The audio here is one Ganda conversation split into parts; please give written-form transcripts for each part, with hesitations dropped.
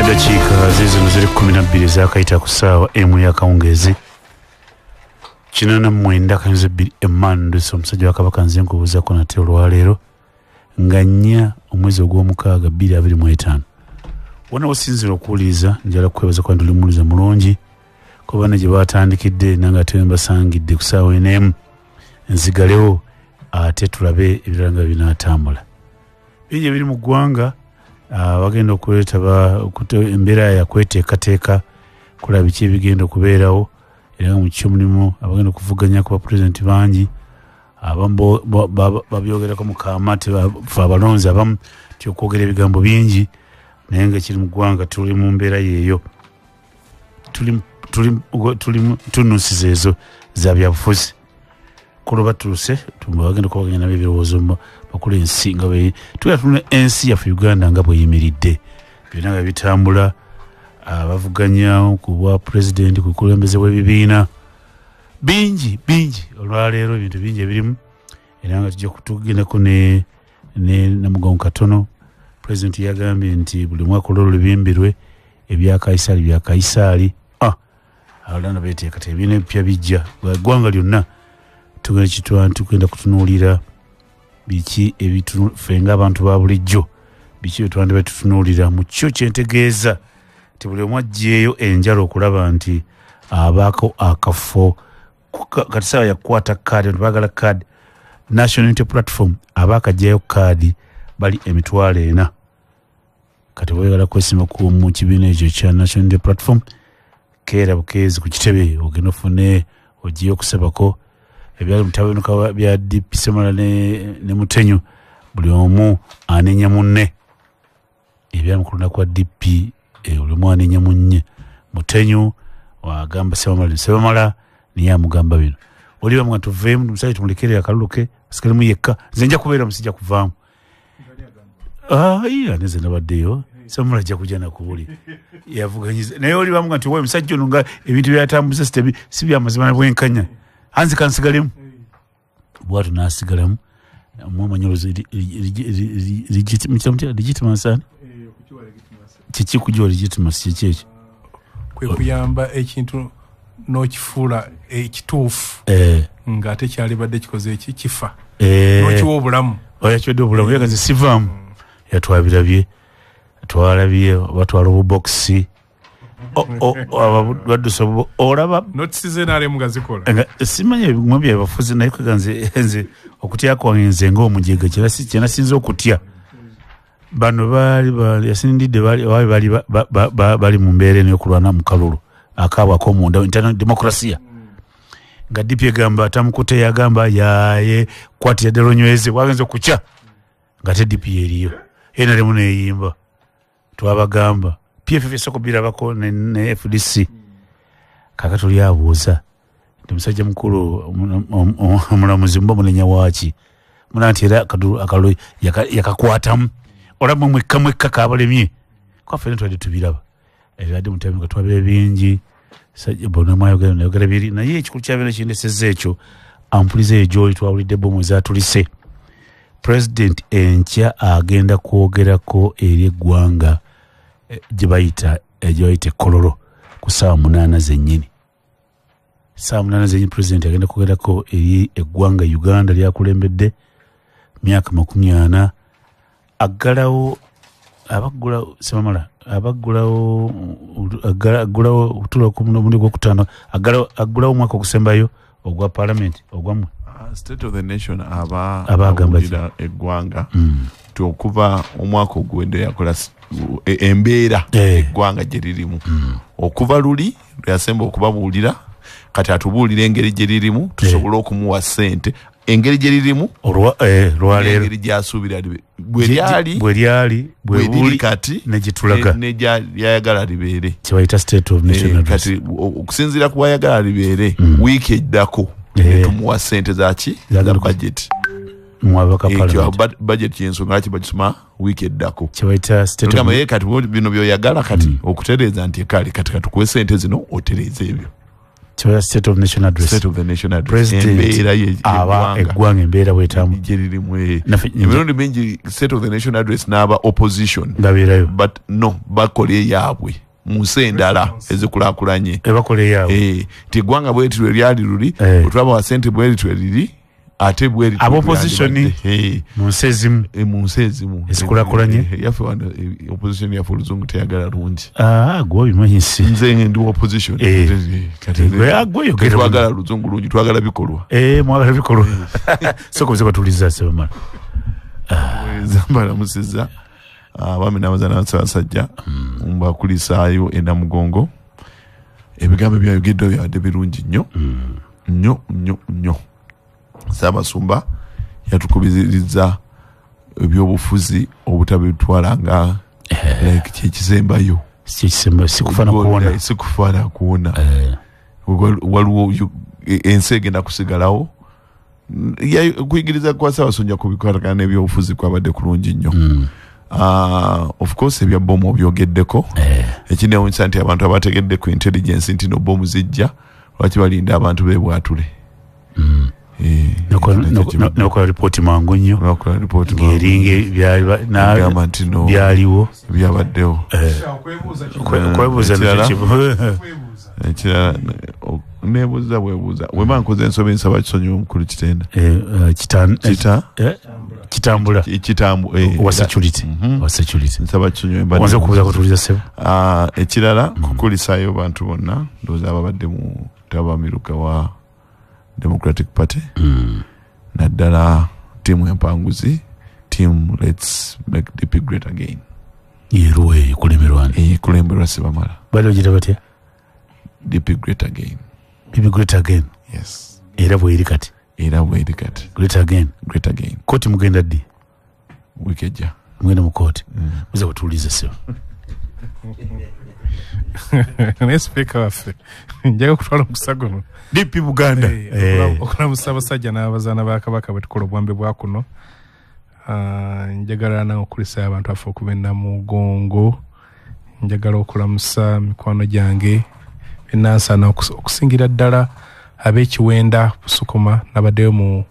Dakika zizo ziri 12 zakaita ku ssaawa emu ya kawungeezi 89 Emmandu omusajja wa Kabaka nze nkubuuzako nate olwaleero nga 4 omwezi ogw'omukaaga 2025 wona wasinzira okuwuliriza njala kwebaza kwa nduli muluza mulungi kuba ne gye baatandikidde nange ate mbasangidde ku ssaawa enemu nzigalewo ate tulabe ebirala nga binaatambula bingi ebiri mu ggwanga bagenda okuleeta embeera ya kweteekateeka kulaba biki ebigenda okubeerawo era mu kyomulimu abagenda okuvuganya ku bapulezidenti bangi abamu babyogerako mu kaamati fe abalonzi abamu tyokwogera ebigambo bingi naye nga kiri mu ggwanga tuli mu mbeera yeeyo tunusiza ezo za byabufuzi kulo batuuse bagenda okubaganya nabo ebirowoozo bakula ensi nga tuna ensi yaffe Uganda nga bweyimiridde byonna nga bitambula bavuganya ku bwa pulezidenti ku kulembeze bw'ebibiina bingi olwaleero ebintu bingi ebirimu era nga tujja kutugendako ne namugongo katono pulezidenti yagambye nti buli mwaka olwolo lubimbirwe ebya Kaisaali bya Kaisaali abalanda beeteekate ebibiina ebipya bijja eggwanga lyonna tugenda kutunuulira biki ffe ng'abantu ba bulijjo biki byetwandibadde tutunuulira mu kyo kyentegeeza ti buli omu aggyeeyo enjala okulaba nti abaako akafo kati saawa yakukwata kaadi abantu baagala kaadi National Unity Platform abaakagyayo kaadi bali 40,000 kati boyagala kwesimba mu kibiina ekyo kya National Unity Platform keera bukeezi ku kitebe ogenda ofune ogiye okusabako ebyali mutabinuka bya DP Semala ne Mutenyu buli omu anenya munne ebyali mukuluna kwa DP buli omu anenya munne Mutenyu wagamba Semala niye amugamba bino oliba mwa tuveemu tumusajja tumulekerera akaluluke asikalimu yekka nze nja kubeera musijja kuvaamu neze nabaddeyo Semala ajja kujja nakubuli yavuganyiza naye oliba mwa nti musajja ono nga ebintu byatambuza si byamazima na bwenkanya hanzi kansigalemu bwatu nasigalamu mwamanyolozi legitimacy kiki kujiwa legitimacy kyekyo kwe kuyamba ekintu n'okifuula ekituufu nga ate kyalibadde kikoze eki kifa n'okiwa obulamu oyakiwadde obulamu yaganze sivaamu yatwabirabye twalabye batwala obubokisi olaba notisize naalemu gazikola simanya ebiguma byabafuzi naye kweganze nze okutya kwange nze ng'omujega kyenasinza okutya bano yasindidde bali mu mbeera eno y'okulwana mu kalulu akaabwe ak'omunda internal democracia nga DP egamba atamukute yagamba yaye kwatira ddala onyweze bwagenza okukya nga te DP eriyo enalemu neeyimba twabagamba PFF esoko birabako ne FDC kaka tuli abuuza ndi musajja mukulu omulamuzi mbo munenya waaki munanti era akalu yakakwatamu olaba mwekka kabalemye kwaffe netwadde tubiraba ebadde mutabimuka twabire bingi sajja bona mwayogera biri naye ekikulu kyabeera kindesezza ekyo ampuliza ejo twawulidde bomu ezatulise president enkya agenda kwogerako eri eggwanga gyebayita kololo ku ssaawa 8 zennyini ssaawa 8 zennyini president agenda kwogerako eri eggwanga Uganda lyakulembedde myaka 40 aggalawo tulo ku mundi gwokutaano aggulawo omwaka ogusembayo ogwa parliament ogwamwe State of the Nation abagambira eggwanga okuva omwaka ogwedde yakola embeera eggwanga gye lirimu okuva luli lyasemba okubabuulira kati atubuulira engeri gye lirimu tusobole okumuwa ssente engeri gye lirimu olwaleero engeri gyasuubira bwe lyali kati negitulaga yayagala libeere kyebayita State of Nation kati okusinziira ku wayagala libeere wiiki eddako netumuwa ssente zaki za budget budget yensonga laki bagisoma wiiki eddako kyebayita State of Nation kati bino byoyagala kati okutereeza nti kale kati katukuwe ssente zino otereeza ebyo State of the Nation Address. President aba eggwanga embeera bwetamu emirundi mingi State of the Nation Address n'aba opposition ngabirayo but no bakole yaabwe mu nsi endala ezikulaakulanye bakole yaabwe ti eggwanga bweti lwe lyali luli otulaba wa ssente bweti lwe liri ate bweti opposition mu nsi ezimu ezikulaakulanye yaffe wano opposition yaffe oluzungu teyagala lungi gwe obimanyisi nze ndi opposition twagala luzungu lungi twagala bikolwa mwagala bikolwa sokoze batuliza sebamala zambala musiza abaami n'abazaana basajja mbakulisaayo ennamugongo ebigambo byayogeddeo byabadde birungi nnyo Ssaabasumba yatukubiriza ebyobufuzi obutabitwala nga kyekisembayo sikufaana kuwona waliwo ensi egenda kusigalawo kuyigiriza kwa Ssaabasumba kubikwatagana n'ebyobufuzi kwabadde kulungi nnyo of course ebya bomu obyogeddeko ekinewunyisa nti abantu abategedde ku intelligence nti no bomu zijja lwaki balinda abantu bebwatule nokola ripooti mangu nnyo ng'eringa byaliwo byabaddewo kwebuuza ekirala nebuuza bwebuuza wema nkoze ensobi nsaba kisonyiwa omukulu kitenda kitambula wa security nsaba kisonyiwa wanze okubuuza kutuliza sebo ekirala kukulisaayo bantu bonna ndowooza ababadde mu tabamiruka wa Democratic Party naddala tiimu empanguzi team let's make DP great again yeruwe kulemberwa Sibamala bali ogira batya DP great again yes era bweri kati great again kooti mugenda ddi wikeja mugenda mu kooti muze kutuuliza sebo ne speaker waffe njaga kutwala omusagono DP Buganda okulamusa abasajja n'abazaana ba Kabaka bwe tukola obwambe bwa kuno njagala na okulisa abantu afa okuba ennamugongo njagala okulamusa mikwano gyange ennansana okusingira ddala ab'ekiwenda Busukuma nabaddeyo mu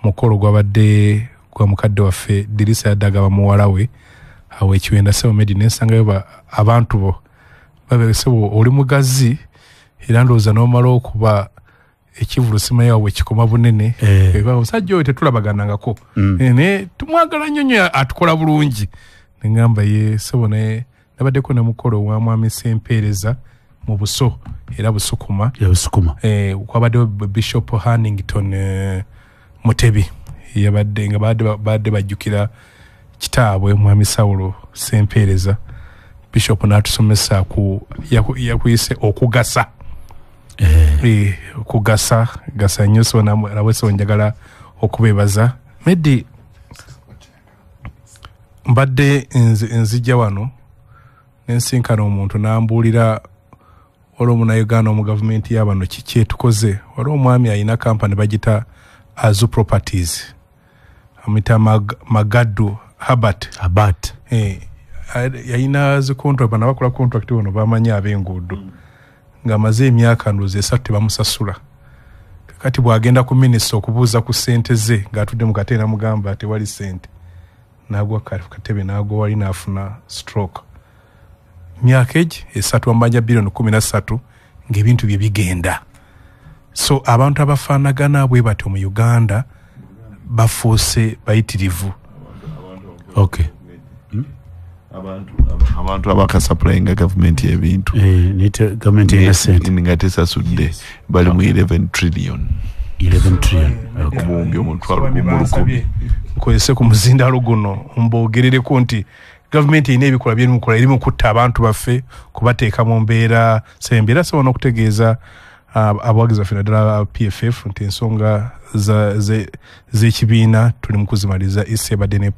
mukolo gwabadde gwa mukadde waffe Dirisa Yaddaga bamuwala we awo ekiwenda Sebo Medi nensangayo abantu bo babesebo oli mugazi era ndowooza n'omala okuba ekivulu simanyi awo ekikoma bunene omusajja oyo tetulabaganangako ne tumwagala nnyo atukola bulungi neŋŋamba ye Sebo nabaddeko ne mukolo owa mwami Sempeereza mu Buso era Busukuma kwabaddewo Bishop Hannington Mutebi yabadde nga badde bajjukira kitaabwe mwami Sawulo Sempeereza Bishop n'atusomesa yakuyise okugasa okugasa nnyo so nawese njagala okubeebaza Medi mbadde nzijja wano nensinkana omuntu n'ambuulira waliwo Munnayuganda mu gavumenti y'abano kikyetukoze waliwo omwami alina kampani bagita Azu Properties amita Magaddu Habat yalina zi contract bana bakola contract wano bamanyi ab'enguudo ng'amaze emyaka ndowooza 3 tebamusasula kati bw'agenda ku minisita okubuuza ku ssente ze ng'atudde mu katebe namugamba tewali ssente n'agwa katebe n'agwa wali n'afuna stroke myaka egi 3 wamanja bilioni 13 ng'ebintu bye bigenda so abantu abafaanagana bwe batyo mu Uganda bafuuse bayitirivu abantu abakasupplyinga gavumenti y'ebintu gavumenti erina ssente nga tesasudde bali mu 11 trillion obuwumbi omutwalo gumu 10 nkozese ku muzindaalo guno mboogerereko nti gavumenti erina ebikola byerimukola eri mu kutta abantu baffe kubateeka mu mbeera sembeera sobola n'okutegeeza abawagizi baffe naddala PFF nti ensonga z'ekibiina tuli mu kuzimaliza isebadde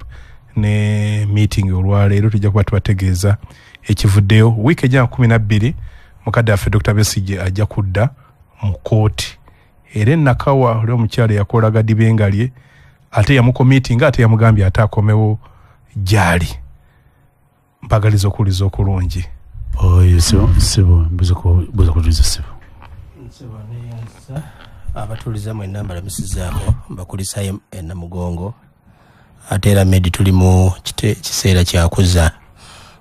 ne meeting olwaleero tujja kuba tubategeeza ekivuddeyo wiiki ejja 12 mukadde waffe Dr. Besigye ajja kudda mu kooti era ennakawa oli omukyala yakolaga dibengalye ate yamukomiitinga ate yamugambye ate akomewo gyali mpagaliza okuwuliza okulungi Sebo mbuza kutuliza Sebo abatuliza mu enamba misizaako bakulisa Namugongo ate era Medi tuli mu kiseera kyakuza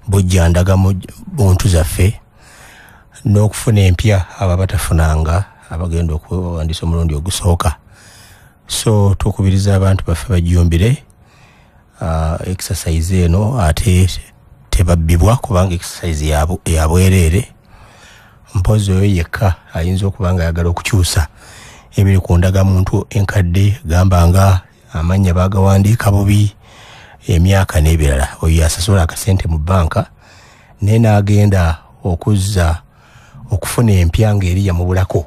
bujjandaga mu buntu zaffe n'okufuna empya aba batafunanga abagenda okuwandiisa omulundi ogusooka. So tukubiriza abantu baffe bajumbire exercise eno ate tebabbibwa kubanga exercise ya bwereere. Mpozi oyo yekka ayinza okuba nga ayagala okukyusa ebiri ku ndagamuntu enkadde gamba nga amanya bagawandiika bubi emyaka n'ebirala. Oyo asasula akasente mu banka naye n'agenda okuzza okufuna empya ng'eri yamubulako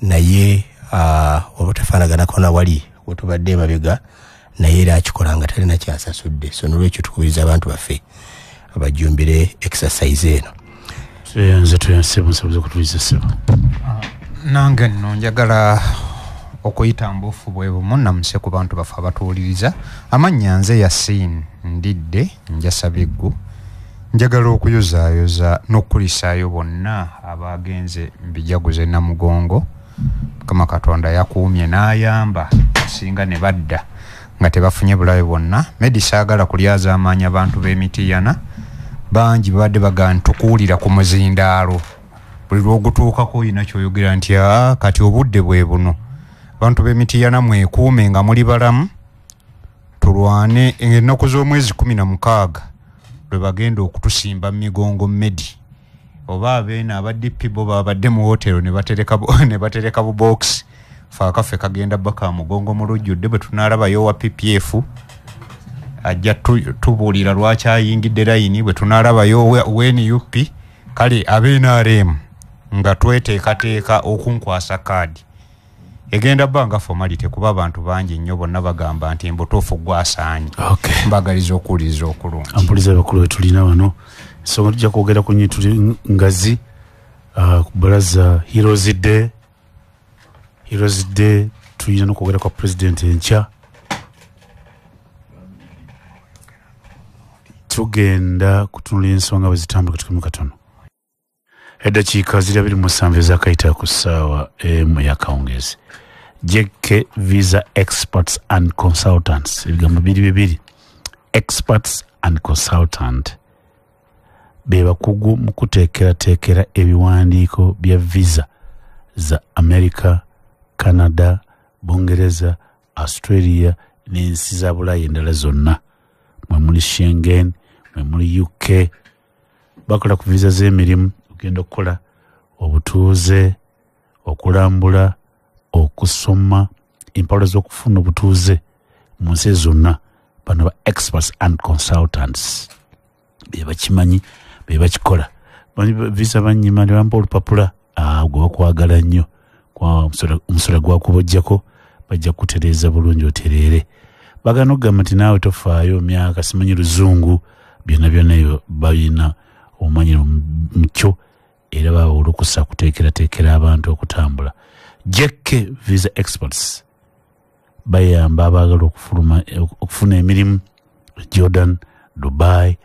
naye obutafaanaganako na wali wetubadde emabega naye era akikola nga talina kyasasudde. So nolwekyo tukubiriza abantu baffe abajumbire exercise eno. Nze tuyansebuza kutuliza sebo. Nange nno njagala okuyita mbufu bwe bumu namuse ku bantu baffe abatuwuliriza. Amannya nze Yasin Ndidde Njasabiggu. Njagala okuyozaayoza n'okulisaayo bonna abagenze mbijaguze Namugongo. Kama Katonda yakuumye n'ayamba singa ne badda nga tebafunye bulabe bwonna. Medi saagala kulyaza amaanyi abantu b'Emityana bangi babadde bagamba tukuwulira ku muzindaalo buli lw'ogutuukako olina ky'oyogera nti kati obudde bwe buno. Abantu b'Emityana mwekuume nga muli balamu tulwane ennaku z'omwezi 16 lwe bagenda okutusimba Migongo Medi oba abeena abaddipi bo babadde mu hotero ne batereka bu box faakaffe kagenda baka Mugongo mu lujjudde bwe tunaalabayo wa PPF ajja tubuulira lwaki ayingidde layini bwe tunaalabayo WNUP kale ab'NRM nga tweteekateeka okunkwasa kaadi egenda banga formality kuba abantu bangi nnyo bonna bagamba nti embutuufu gwasaanye. Okay. Mbagaliza okuwuliriza okulungi. Ampuliza abakulu tulina wano so tujja kwogera ku nyi tuli ngazi ku balaza Heroes Day tulina n'okwogera kwa president enkya. Tugenda kutunula ensonga bwe zitambula katumu katono. Eddakiika ziri 27 ezakayita ku ssaawa emu yakawungeezi. JK Visa Experts and Consultants ebigambo bibiri experts and consultant be bakugu mu kuteekerateekera ebiwandiiko bya visa za America, Canada, Bungereza, Australia n'ensi za Bulaaya endala zonna. Mwe muli Schengen, mwe muli UK. Bakola ku visa z'emirimu ogenda okukola obutuuze, okulambula, okusoma, empalo z'okufuna obutuuze mu nsi zonna. Bano ba experts and consultants be bakimanyi be bakikola. Visa banyima ne bampa olupapula gwe bakwagala nnyo kwa omusolo gwakubojjako bajja kutereeza bulungi otereere. Bagano okugamba nti naawe tofaayo myaka simanyi luzungu byonna byonna ebyo balina omumanyiro mukyo era baba olukusa kuteekerateekera abantu okutambula. JK Visa Experts bayamba abaagala okufuna emirimu Jordan, Dubai,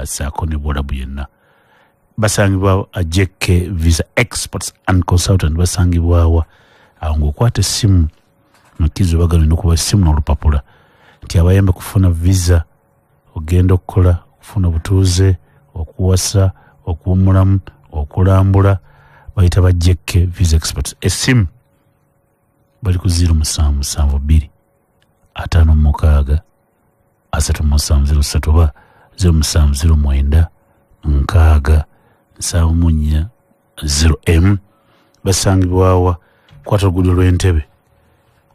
saako ne Bwarabu yenna. Basangibwa JK Visa Experts and Consultant basangibwawa awo ng'okwata essimu mukizo bagala n'okuba essimu n'olupapula nti abayamba kufuna visa ogenda okukola okufuna butuuze okuwasa okuwummulamu okulambula bayita ba JK Visa Experts. Essimu bali ku 0772 56 3703 oba 0709 6 740 basangibwawa kwata oluguudo lw'Entebbe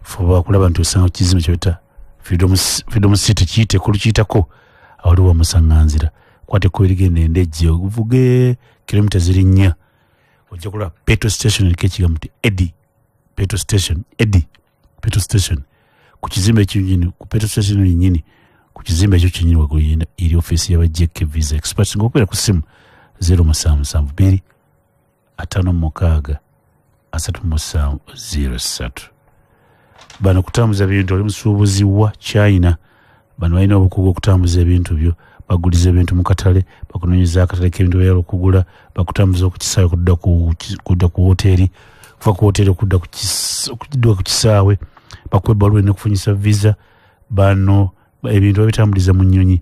fuba kulaba nti osanga kizimbe kyota Freedom City kiyite kulukiyitako awaliwo musaŋŋanzira kwate ko erigenda endejje ovuge kilomita ziri 4 ojja kulaba petrol station eriko ekigambo nti Eddie petrol station ku kizimbe ekyo ku petrol station yennyini ku kizimbe ekyo kyennyini waguyinda eri office y'aba JK Visa Experts ng'okwera ku simu 0772 56 3703. Bano kutambuza ebintu oli musuubuzi wa China bano balina obukugu okutambuza ebintu byo baguliza ebintu mu katale bakunoonyeza akatale k'ebintu byalo okugula bakutambuza okukisaayo kudda ku hoteeri kuva ku hoteli okudda ku kisaawe bakuwa ebbaluwa enekufunyisa visa bano ebintu babitambuliza mu nnyonyi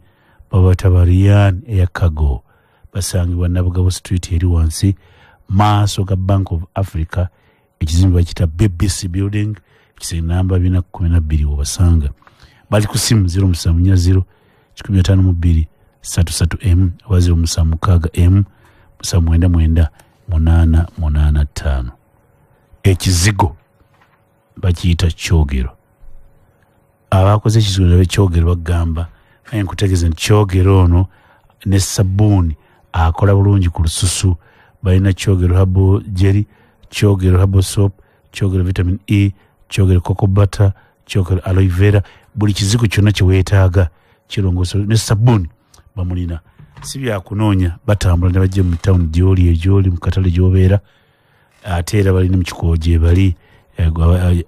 babata Barian Air Cargo basangibwa Nabugabo Street eri wansi maaso ga Bank of Africa ekizimbe bakita BBC Building ekisenge namba 412 obasanga bali ku simu 0740 152 33M oba 0760M 799 ekizigo bakiyita kyogero abakoze ekizigo nabe kyogero bagamba naye nkutegeeza nti kyogero ono ne sabbuuni akola bulungi ku lususu balina kyogero habo jelly kyogero habo soap kyogero vitamin E kyogero cocoa butter kyogero aloe vera buli kizigo kyonna kyeweetaaga kirongoosa ne sabbuuni bamulina si byakunoonya batambula ne bajja mu town gyoli mu katale gy'obeera ate era balina mu kikubo gye bali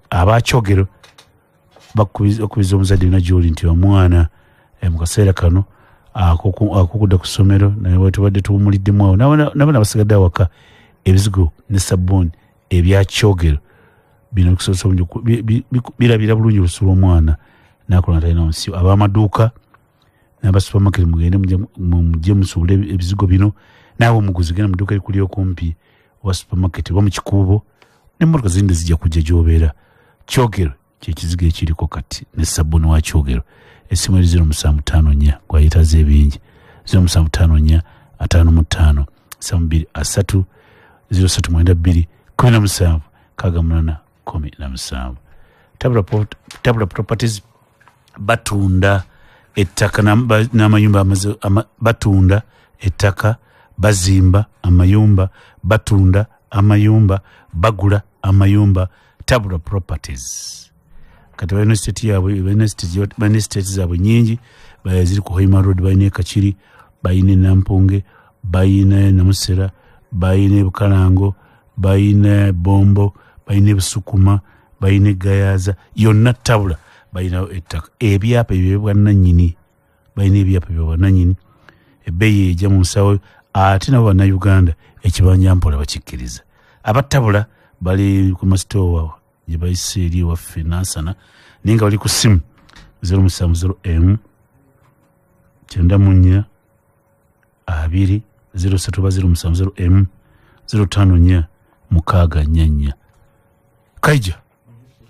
abakyogero bakubiza omuzadde na gyoli nti omwana mu kaseera kano akukudda ku ssomero naye bwe tubadde tuwumuliddemu awo nabona basigadde awaka ebizigo ne sabbuuni ebyakyogero bino bikusobosa birabira bulungi olusuula omwana nakola talina nsi ab'amaduuka n'abasupamaketi mugende mujje musuule ebizigo bino naawe omuguzi genda mu dduuka erikuli okumpi oba supamaketi oba mu kikuubo n'emmotoka zindi zijja kujja gy'obeera kyogero kyekizigo ekiriko kati ne sabbuuni wa kyogero esimu eri 0754 gwayitaze ebingi 0754 55 72 0392 17 17 Tabula Properties batunda ettaka n'amayumba batunda ettaka bazimba amayumba batunda amayumba bagula amayumba Tabula Properties kati balina estate yaabwe balina estate zaabwe nyingi ziri ku Hoima Road balina Kachiri balina Nampunge balina Namusera balina Bukalango balina Bombo balina Busukuma balina Gayaza yonna Tabula balina ettaka ebyapa ebyobwannannyini balina ebyapa ebyobwannannyini ebbeeyi ejja mu nsawo ate nabo bannayuganda ekibanja mpola bakikkiriza abatabula bali ku masitoowa gye bayise eri ewaffe nansana naye nga bali ku simu 070M 94 2 070M 054 644 kaija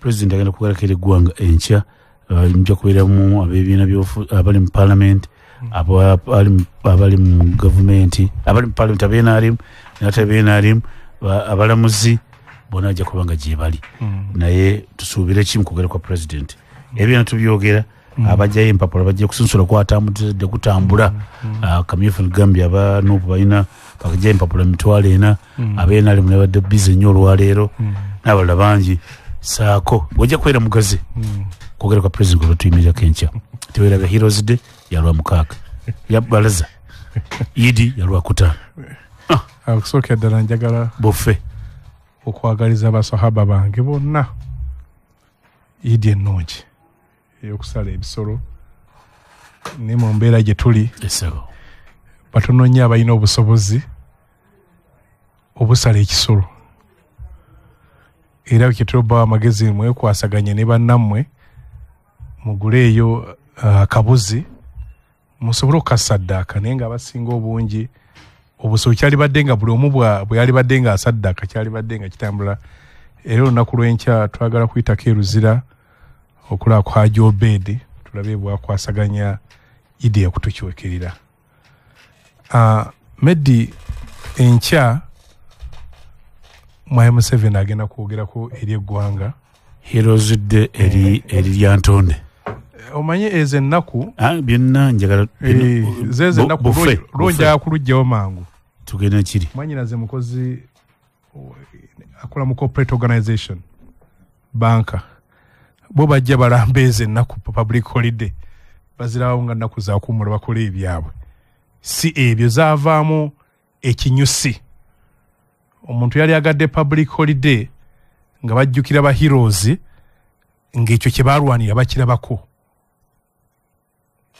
President agenda kugalakira eggwanga enkya mujja kubeeramu ab'ebibiina abali mu parliament abali mu gavumenti abali mu parliament ab'NRM n'ate ab'NRM abalamuzi bona ajja kuba nga gye bali naye tusuubire kimu kugera kwa president ebyona tubyogera abajjayo empapula bajja kusunsula kwatambudde kutambula kamyufu Gambia abanuupu balina bakajjayo empapula mitwalo 4 ab'NRM ne badde bize nnyo olwaleero n'abalala bangi saako wajja kubeera mugazi kwogera kwa president gwe batuyimirako enkya teweeraga Heroes Day yalwa 6 ya balaza Idi yalwa 5 akusookera ddala njagala buffe okwagaliza abasahaba bange bonna Idi ennungi ey'okusala ebisolo ne mu mbeera gye tuli batono nnyo abalina obusobozi obusala ekisolo era kyetulobbawo amagezi mwekwasaganye ne bannammwe muguleeyo akabuzi musobole okukasaddaaka naye nga abasinga obungi obuso kyali badde nga buli omu bwe yali badde nga asaddaaka kyali badde nga kitambula era olunaku lw'enkya twagala kuyitako eruzira okulaba kwa Haji Obedi tulabe bwakwasaganya Idi okutukiwekerera Meddi enkya Mwai Museveni agenda kwogerako eri eggwanga Heroes Day eri lyantonde omanye ezo ennaku byonna njagala zezo ennaku lwonjagala kulugjawo mangu tugenda kiri mwanyinaze mukozi akola mu corporate organization banka bo bajja balamba ezo ennaku public holiday bazirawo nga nnaku zakuumula bakola ebyabwe si ebyo zaavaamu ekinyusi omuntu yali agadde public holiday nga bajjukira ba heroes ng'ekyo kye baalwanira bakirabako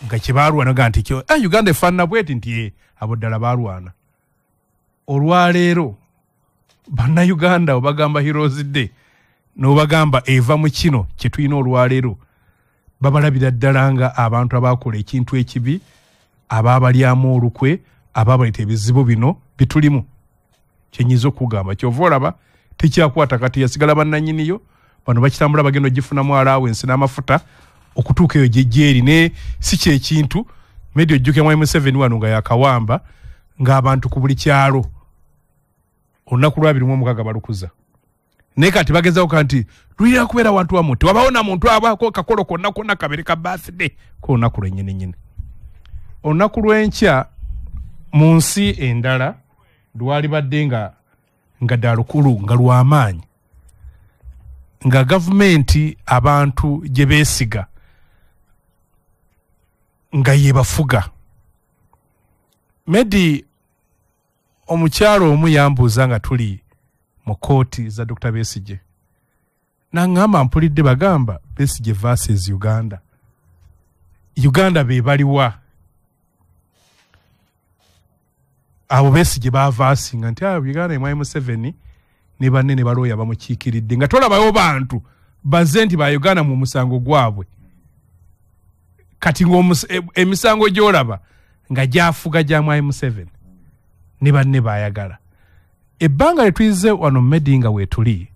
nga kye baalwana nti kyo Uganda efaanana bweti nti abo ddala baalwana olwaleero bannayuganda obagamba Heroes Day n'obagamba eva mu kino kye tulina olwaleero babalabira ddala nga abantu abaakola ekintu ekibi abaabalyamu olukwe abaabaleta ebizibu bino bitulimu kyenyiza okugamba kyova olaba tekyakwata kati yasigala bannanyiniyo bano bakitambula bagenda ogifunamu allowance n'amafuta okutuuka eyo gyeri ne si kyekintu medio ojjuke mwai Museveni wano nga yakawamba ng'abantu ku buli kyalo olunaku lwa 26 balukuza naye kati bagezaako kanti lwira kubeera wantu wamu tewabawo na muntu abaako kakolo konna konna kabere ka birthday ko olunaku lwennyininyini olunaku lw'enkya mu nsi endala lwali badde nga ddala lukulu nga lw'amaanyi nga gavumenti abantu gye beesiga nga yebafuga Medi omukyalo omu yambuuza nga tuli mu kooti za Dr. Besigye n'aŋŋamba mpulidde bagamba Besigye versus Uganda be baliwa abo Besigye baavaasinga nti Uganda emwai Museveni ne banne ne balooya bamukiikiridde nga tolabayo bantu bazze nti ba Uganda mu musango gwabwe kati emisango gy'olaba nga gyafuga gya mwai Museveni ne banne baayagala ebbanga lye tuyize wano Medi nga weetuli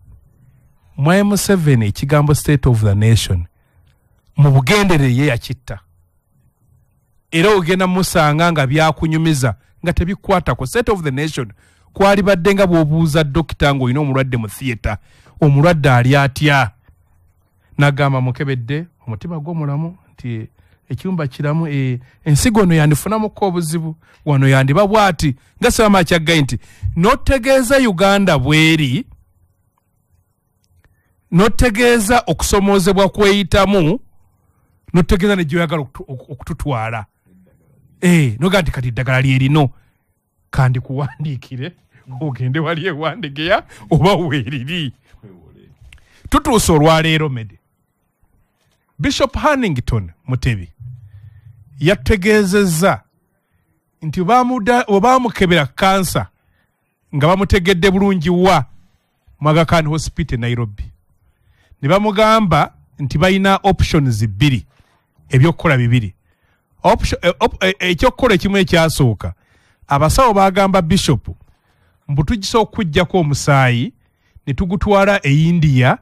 mwai Museveni ekigambo state of the nation mu bugendere ye yakitta era ogenda musanga nga byakunyumiza nga tebikwatako state of the nation kwali badde nga bw'obuuza dokita ng'olina omulwadde mu theatre omulwadde ali atya n'agamba mukebedde omutima gw'omulamu nti ekyumba kiramu ensigo ono yandifunamuko obuzibu wano yandiba bwati nga Ssaabamaama kyaggaye nti n'otegeeza Uganda bweri n'otegeeza okusomoozebwa kweyitamu n'otegeeza ne gyoyagala okututwala noga nti kati eddagala lyerino kandi kuwandiikire ogende wali ewandegeya oba weeriri tutuusa olwaleero Medi Bishop Hannington Mutebi yategeezezza nti obaamukebera kansa nga bamutegedde bulungi wa Aga Khan Hospital Nairobi ne bamugamba nti balina options bbiri ebyokukola bibiri ekyokukola ekimu ekyasooka abasawo bagamba Bishop mbutugisa okujjako omusaayi ne tugutwala e India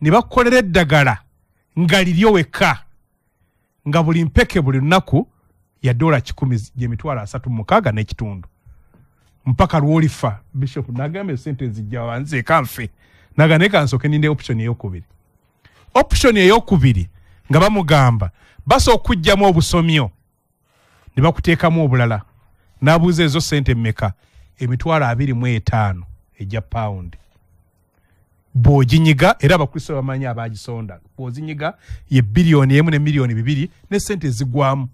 ne bakolera eddagala nga liryo weka nga buli mpeke buli lunaku ya $10 gyemitwalo 36 n'ekitundu mpaka lwolifa Bishop n'agamba sente zijja wanze ekanfe nagane kansoke ninde option eyokubiri nga bamugamba basa okujjamu obusomyo ne bakuteekamu obulala n'abuuza ezo sente mmeka emitwalo 25 ejja pound bw'oginyiga era abakristo bamanyi abagisonda bw'ozinyiga ye biliyoni emu ne miliyoni 2 ne sente zigwamu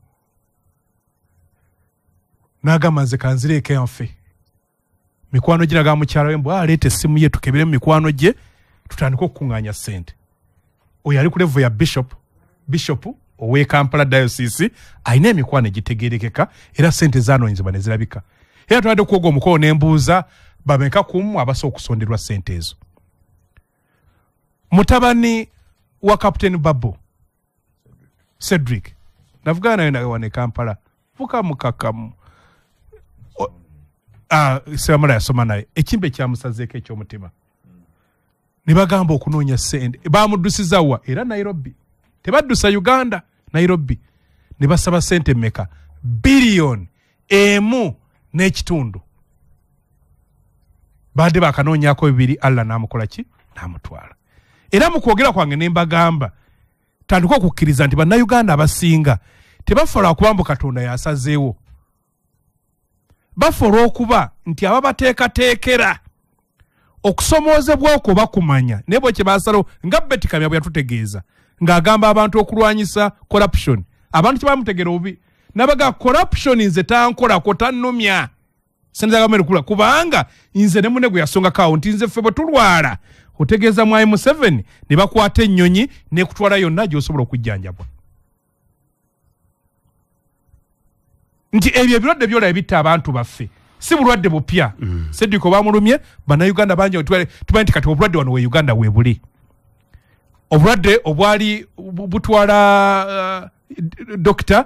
n'agamba nze kanzireeko enfe mikwano giraga mukyala we mbu aleeta essimu ye tukebere mu mikwano gye tutandika okukuŋŋaanya sente oyo ali ku level ya bishop ow'e Kampala diocese alina emikwano egitegeerekeka era sente zaanoonyezebwa ne zirabika era twadde okwoga omukolo n'embuuza bameka kumu abasobola okusonderwa sente ezo mutabani wa Captain Babu Cedric navugana naye wane Kampala vuka mukakamu Ssaabamaama yasoma naye ekimbe kyamusazeeko ekyomutima ne bagamba okunoonya sente bamuddusiza wa era Nairobi tebaddusa Uganda Nairobi ne basaba sente mmeka biliyoni 1.5 badde bakanoonyaako 2 Allah n'amukola ki n'amutwala era mu kwogera kwange ne mbagamba tandika okukkiriza nti bannayuganda abasinga tebafola okubambu Katonda yasazeewo bafola okuba nti ababateekateekera okusomoozebwa okwo bakumanya naye bwe kye baasalawo nga Betty Kamya bwe yatutegeeza ng'agamba abantu okulwanyisa corruption abantu kye bamutegera obubi nabaga corruption nze tankolako tannumya senza gamere kula kubanga nze ne munne gwe yasongako nti nze ffe bwe tulwala otegeeza mwai Museveni ne bakwata ennyonyi ne kutwala yonna gy'osobola okujjanjabwa nti ebyo ebirwadde byolaba bitta abantu baffe si bulwadde bupya Sediko bamulumye bannayuganda bangi tumanyi nti kati obulwadde wano we Uganda weebuli obulwadde obwali butwala Dr.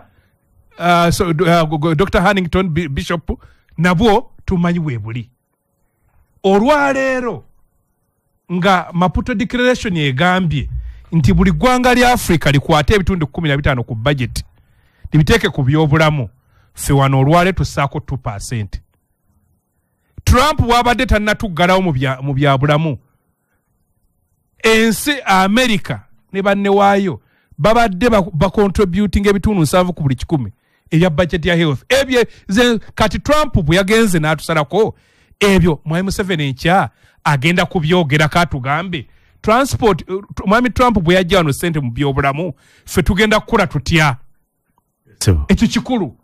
Dr. Hannington Bishop nabwo tumanyi weebuli olwaleero nga Maputo Declaration egambye nti buli ggwanga lya Africa likwate ebitundu 15 ku budget libiteeke ku byobulamu ffe wano olwale tussaako 2%. Trump bw'abadde tannatuggalawo mu byabulamu ensi America ne banne waayo babadde bacontributing ebitundu 7 ku buli 100 ebya budget ya health ebyo kati Trump bwe yagenze n'atusalako ebyo Mwami Museveni enkya agenda kubyogera katugambe transport Mwami Trump bwe yajja wano sente mu byobulamu ffe tugenda kukola tutya ekyo kikulu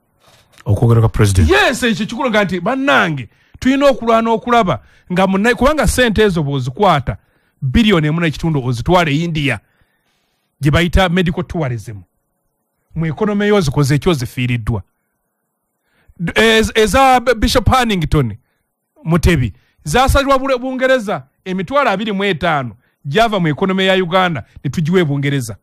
okwogera ka president yes ekyo kikulu nga nti bannange tulina okulwana okulaba nga munnaye kubanga sente ezo bw'ozikwata biliyoni 1.5 ozitwala India gye bayita medical tourism mu economy yo zikoze ekyo zifiiriddwa eza Bishop Hannington Mutebi zasalirwa Bungereza emitwalo 25 java mu economy ya Uganda ne tujiwe Bungereza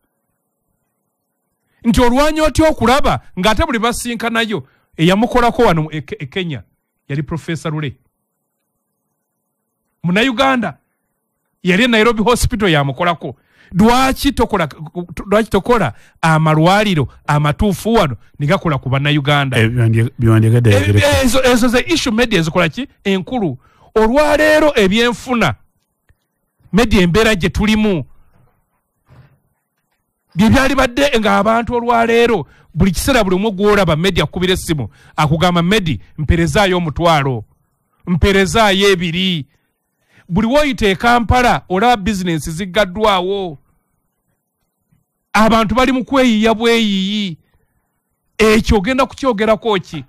nti olwanyo otyo okulaba ng'ate buli basinka nayo eyamukolako wano Kenya yali Professor Lule muna Uganda yali Nairobi Hospital yamukolako lwaki tokola amalwaliro amatuufu wano nigakola ku banna Uganda ezo ze issue media zikola ki enkulu olwaleero ebyenfuna media embeera gye tulimu byali badde nga abantu olwaleero buli kiseera buli omu gwolaba media kubira essimu akugamba medi mperezaayo omutwalo mperezaayo 2 buli woyite Kampala olaba business ziggaddwawo abantu bali mu kweyiya bweyiyi ekyo ogenda kukyogerako ki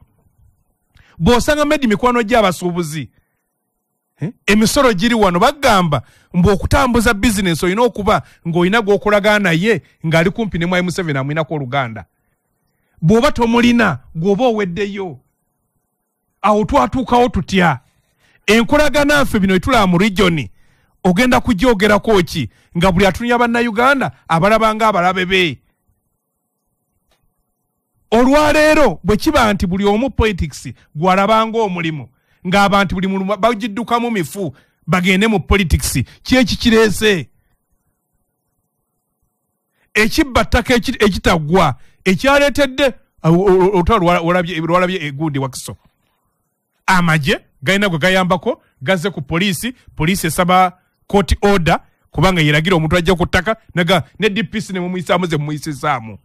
bw'osanga medi mikwano gy'abasuubuzi emisoro giri wano bagamba mbu okutambuza business olina okuba ng'olina gw'okolagana naye ng'ali kumpi ne Mwai Museveni amwinako oluganda bw'oba tomulina gw'oba oweddeyo awo twatuukawo tutya enkolagana ffe bino etulaba mu region ogenda kugyogerako ki nga buli atunya bannayuganda abalabanga abalabe be olwaleero bwe kiba nti buli omu politics gwalabanga omulimu ng'abantu buli muntu bagiddukamu mifu bagende mu politics kyeki kireese ekibbattaka ekitagwa ekyaleetedde olwalabye egundi Wakiso amaje galina gwe gayambako gazze ku poliisi esaba court order kubanga yeragira omuntu ajja ku ttaka ne DPC ne mumuyisaamu ze mumuyisizaamu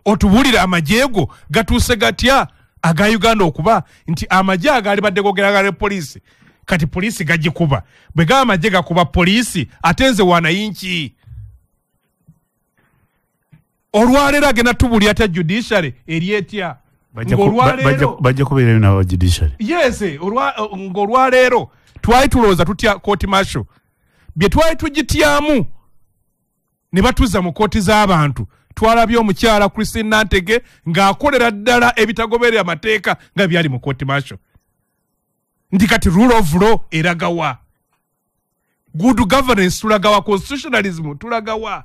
otubulira amajeego gatuuse gatya aga Uganda okuba nti amaje agali badde gogeragala poliisi kati poliisi gagikuba bwe gaba amaje gakuba poliisi atenze wanayinki olwaleero agenda tubulya atya judiciary eryetya bajja kubeerayo n'aba judiciary yes ng'olwaleero twali tulowooza tutya court martial bye twali tugityamu ne batuza mu kooti z'abantu twalabye omukyala Christine Nantege ng'akolera ddala ebitagoberera amateeka nga byali mu court martial ndi kati rule of law eragawa good governance tulagawa constitutionalism tulagawa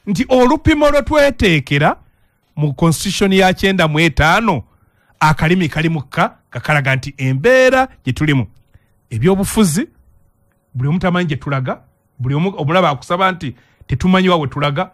nti olupimo lwe tweteekera mu constitution ya 95 akalimi kali mukka kakalaga nti embeera gye tulimu ebyobufuzi buli omu tamanyi gye tulaga buli omu omulaba akusaba nti tetumanyi wawe tulaga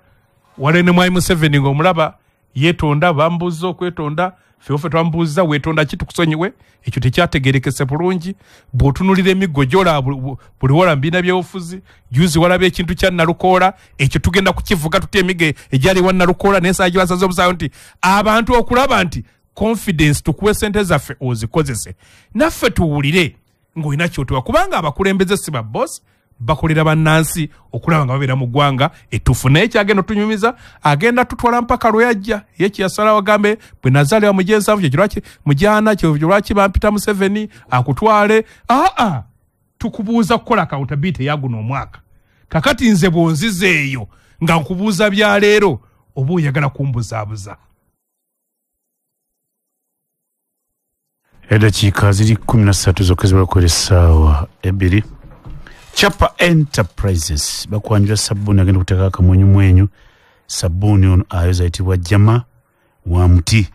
wale ne Mwai Museveni ng'omulaba yeetonda bambuuza okwetonda ffe twambuuza weetonda ki tukusonyiwe ekyo tekyategerekese bulungi bw'otunulira emiggo gyola buli wola mbiina by'obufuzi juzi walaba ekintu kya Nalukoola ekyo tugenda kukivuga tutya emiggo egyali wa Nalukoola n'ensaa gye basaze obusawo nti abantu okulaba nti confidence tukuwe sente zaffe ozikozese naffe tuwulire ng'olina kyotuwa kubanga abakulembeze si ba boss bakolera bannansi okulaba nga babeera mu ggwanga ettuufu naye kyagenda otunyumiza agenda tutwala mpaka lwe yajja ye kyeyasalawo agambe bwe nazaalibwa mu gyensanvu kyekirwaki mujaana kyolwaki bampita Museveni akutwale tukubuuza kukola accountability yaguno omwaka kakati nze bwonzize eyo nga nkubuuza bya leero oba oyagala kumbuzaabuza Edakiika ziri 13 zokkezebwa ku essaawa 2. Chapa Enterprises bakwanjula sabbuuni agenda kuteeka akamunyumwenyu. Sabbuuni ono ayoza ayitibwa Jama wa muti.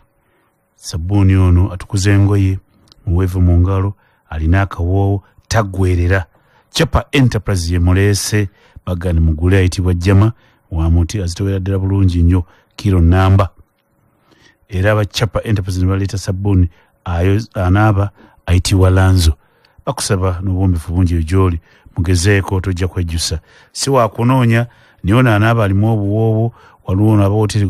Sabbuuni ono atukuza engoye muweevu mu ngalo, alina akawoowo taggwerera. Chapa Enterprises ye muleese bagani mugule ayitibwa Jama wa muti, azitowera ddala bulungi nnyo kilo namba. Era aba Chapa Enterprises ne baleeta sabbuuni anaaba ayitibwa Lanzo. Bakusaba n'obuwombeefu bungi gy'oli mugezeeko tojja kwejjusa. Si wa kunoonya niona anaaba alimu obuwoowo, waliwo n'abawooteri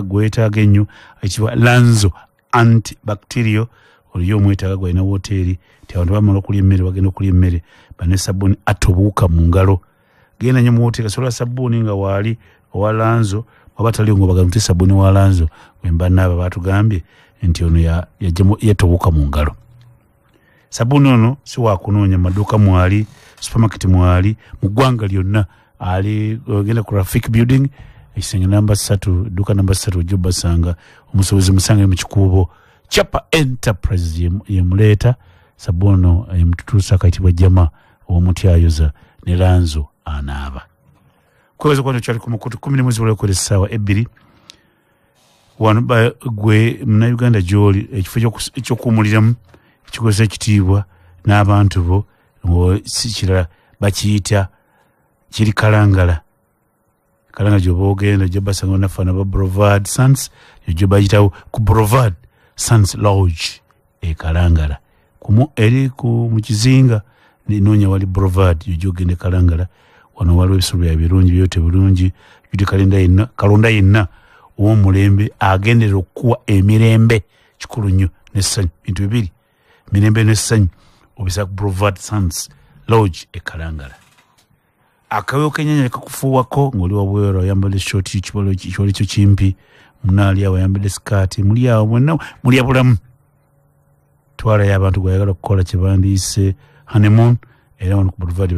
gwetaaga ennyo ayitibwa Lanzo antibacterial. Oliyo omwetaaga gwalina wooteri ti abantu bamala okulya emmere bagenda okulya emmere bane sabbuuni atobuuka mu ngalo. Genda nnyo mu wooteri kasobola sabbuuni nga waali owa Lanzo waba taliyo ng'obaga nti sabbuuni wa Lanzo wemba naaba baatugambye nti ono yatobuuka mu ngalo. Sabbuuni ono si wa kunoonya, maduuka mwali, supermarket mwali, mu ggwanga lyonna ali ogenda ku Rafik Building ekisenge namba 3 duka namba 3 ojja basanga omusobozi musange mu kikuubo. Chapa Enterprise ye muleeta sabbuuni ono mututuusa akayitibwa Jama ow'omuti ayoza ne Lanzo anaaba. Kweweza kwano kyali ku mukutu 10 mwezi w'olwokubiri essaawa 2. Wano gwe Munnayuganda gy'oli ekifo ekyokuwummuliramu ekikozesa ekitiibwa n'abantu bo si kirala bakiyita kiri Kalangala. Kalangala gy'oba ogenda ojja basanga nafaana ba Boulevard Sons ojja bayitawo ku Boulevard Sons Lodge Kalangala. Eri mu kizinga ninoonya wali Boulevard ojja ogende Kalangala. Wano waliwo ebisulo bya birungi byote bulungi bidi kalonda yenna ow'omulembe agendera okuwa emirembe kikulu nnyo n'essanyu. Bintu bibiri, mirembe n'essanyu obisa Boulevard Sons Lodge Kalangala. Akawewo k'ennyanja kakufuuwako ng'oli wabwera oyambadde shoti kikyoli kyo kimpi, munaali awo ayambadde sikaati, muli awo mwenna muli abulamu. Twalayo abantu gwayagala okukola kye bandiise honeymoon. Era wano ku Boulevard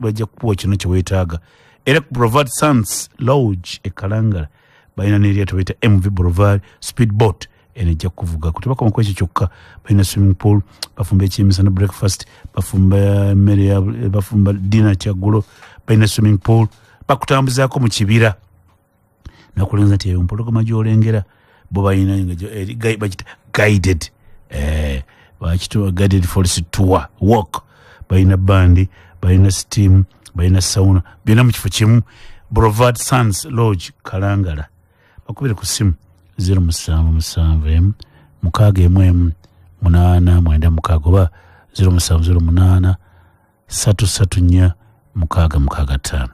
bajja kuwa kino kye weetaaga. Era ku Boulevard Sons Lodge Kalangala balina n'eryato bayita MV Boulevard Speedboat enejja kuvuga. Kutebakoma ku ekyo kyokka, balina swimming pool, bafumba ekyemisana breakfast, bafumba emmere, bafumba dinner kyaggulo, balina swimming pool, bakutambuzaako mu kibira. Nakulenza nti empologoma gy'olengera bo balina nga bagita guided guided forest tour walk. Balina bandi, balina steam, balina sauna, byonna mu kifo kimu. Boulevard Sons Lodge Kalangala. Bakubire ku simu 0777 611 896 oba 0708 334 665.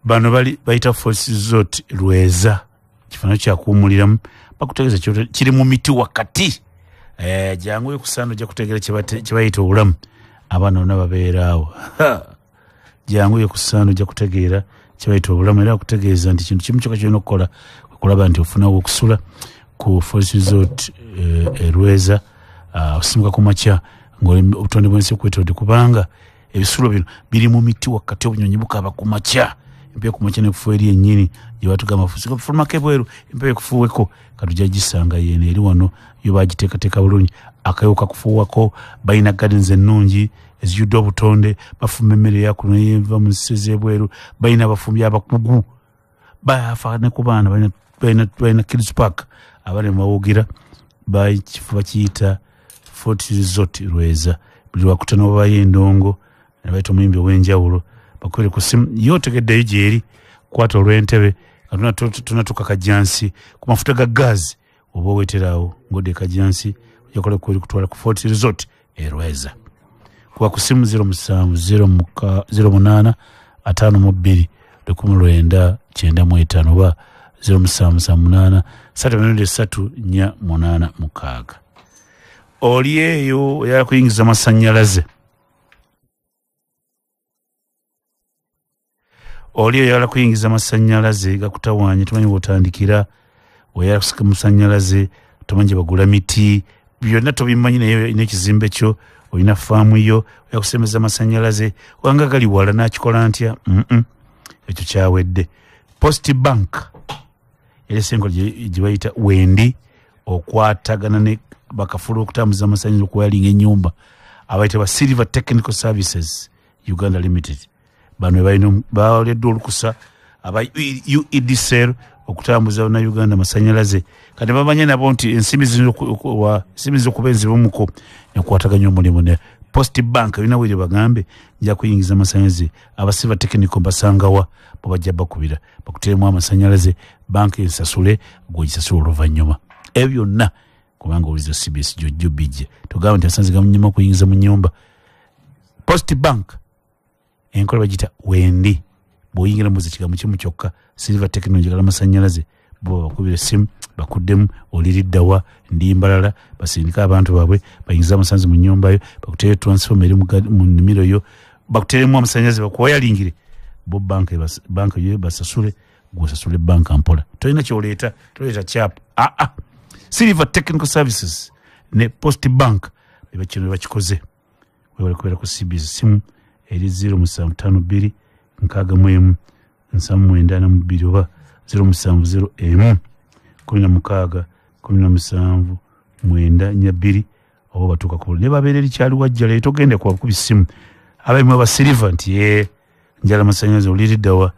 Bano bayita Force Resort Lweza, kifaananyi kyakuwummuliramu. Bakutegeeza kiri mu miti wakati. Jangu yokusano ojja kutegeera kye bayita obulamu. Abaana bonna babeera awo. Jangu yokusano ojja kutegeera kye bayita obulamu, era kutegeeza nti kintu kimu kyokka kyolina okukola kulaba nti ofunawo okusula ku Force Resort Lweza. Osimuka ku makya ng'obutonde bw'ensi okwetodde, kubanga ebisulo bino biri mu miti wakati, obunyonyi bukaaba ku makya. Empewo ku makya n'ekufuuwa eri yennyini gye batugamba fulumako ebweru, empewo ekufuuweko katujja gisanga yeeno eri wano yo bagiteekateeka bulungi. Akayo kakufuuwako, balina gardens ennungi ezijjudde obutonde, bafumba emmere yakuno neyeva mu nsi ez'ebweru, balina abafumbi abakugu, bafa ne ku baana balina kids park abali mu mawugira. Kifo bakiyita Fort Resort Lweza. Buli lwakutana obayo endongo ne bayita omuyimbi ow'enjawulo. Bakubire ku simu y'otegeddeyo gyeri, kwata olw'entebe tunatuka Kajansi ku mafuta ga gaazi. Oba oweeteraawo ng'odde Kajansi ojja kola kutwala ku Fort Resort Lweza. Kuba ku simu 0708 52 1995 oba 0778 3 486. Oli eyo oyala kuyingiza amasannyalaze. Oli oyala kuyingiza amasannyalaze gakutawaanye, tumanyi bw'otandikira, oyala kusika amasannyalaze, tumanyi bagula miti, byonna tobimanyi naye n'ekizimbe kyo, olina faamu yo, oyala kusembeza amasannyalaze, wanga gali wala n'akikola ntya? Ekyo kyawedde. Post Bank eresengo gye bayita Wendi okwatagana ne bakafulu okutambuza amasannyalaze okuwalinga ennyumba abayita ba Silver Technical Services Uganda Limited bano balina baweereddwa olukusa aba UEDCL okutambuza na Uganda amasannyalaze kati bamanye nabo nti ensimbi z'okuba enzibumuko nekwataganya omulimu ne Post Bank bina wiri bagambe nja kuyingiza amasannyalaze aba Silver Technical basangawa bajja bakubira bakuteremu amasannyalaze banka ensasule gwogisasula oluvannyuma ebyo byonna kubanga oliza CBS jojjo bijje tugamba nti asanze gamunyuma kuyingiza mu nyumba Post Bank enkola bagita wendi bw'oyingira mu kigamu kimu kyokka Silver Technology gala amasannyalaze bo bakubira simu bakuddemu oliriddawa ndi mbalala basindika abantu baabwe bayingiza amasannyalaze mu nyumba yo bakutere transform eri mu nnimiro yo bakuteremu amasannyalaze bakuwayalingire bo banka yo basasule gwosasule banka mpola tolina kyoleeta toleeta kyapa Silver Technical Services ne Post Bank bebakino bakikoze webale kubera ku CBS simu eri 0752 61 982 oba 0701 16 17 942 oba batuuka ku ne babeera erikyali wajja leero togende kuba simu abayimu aba Silver nti njala amasannyalaze oliriddawa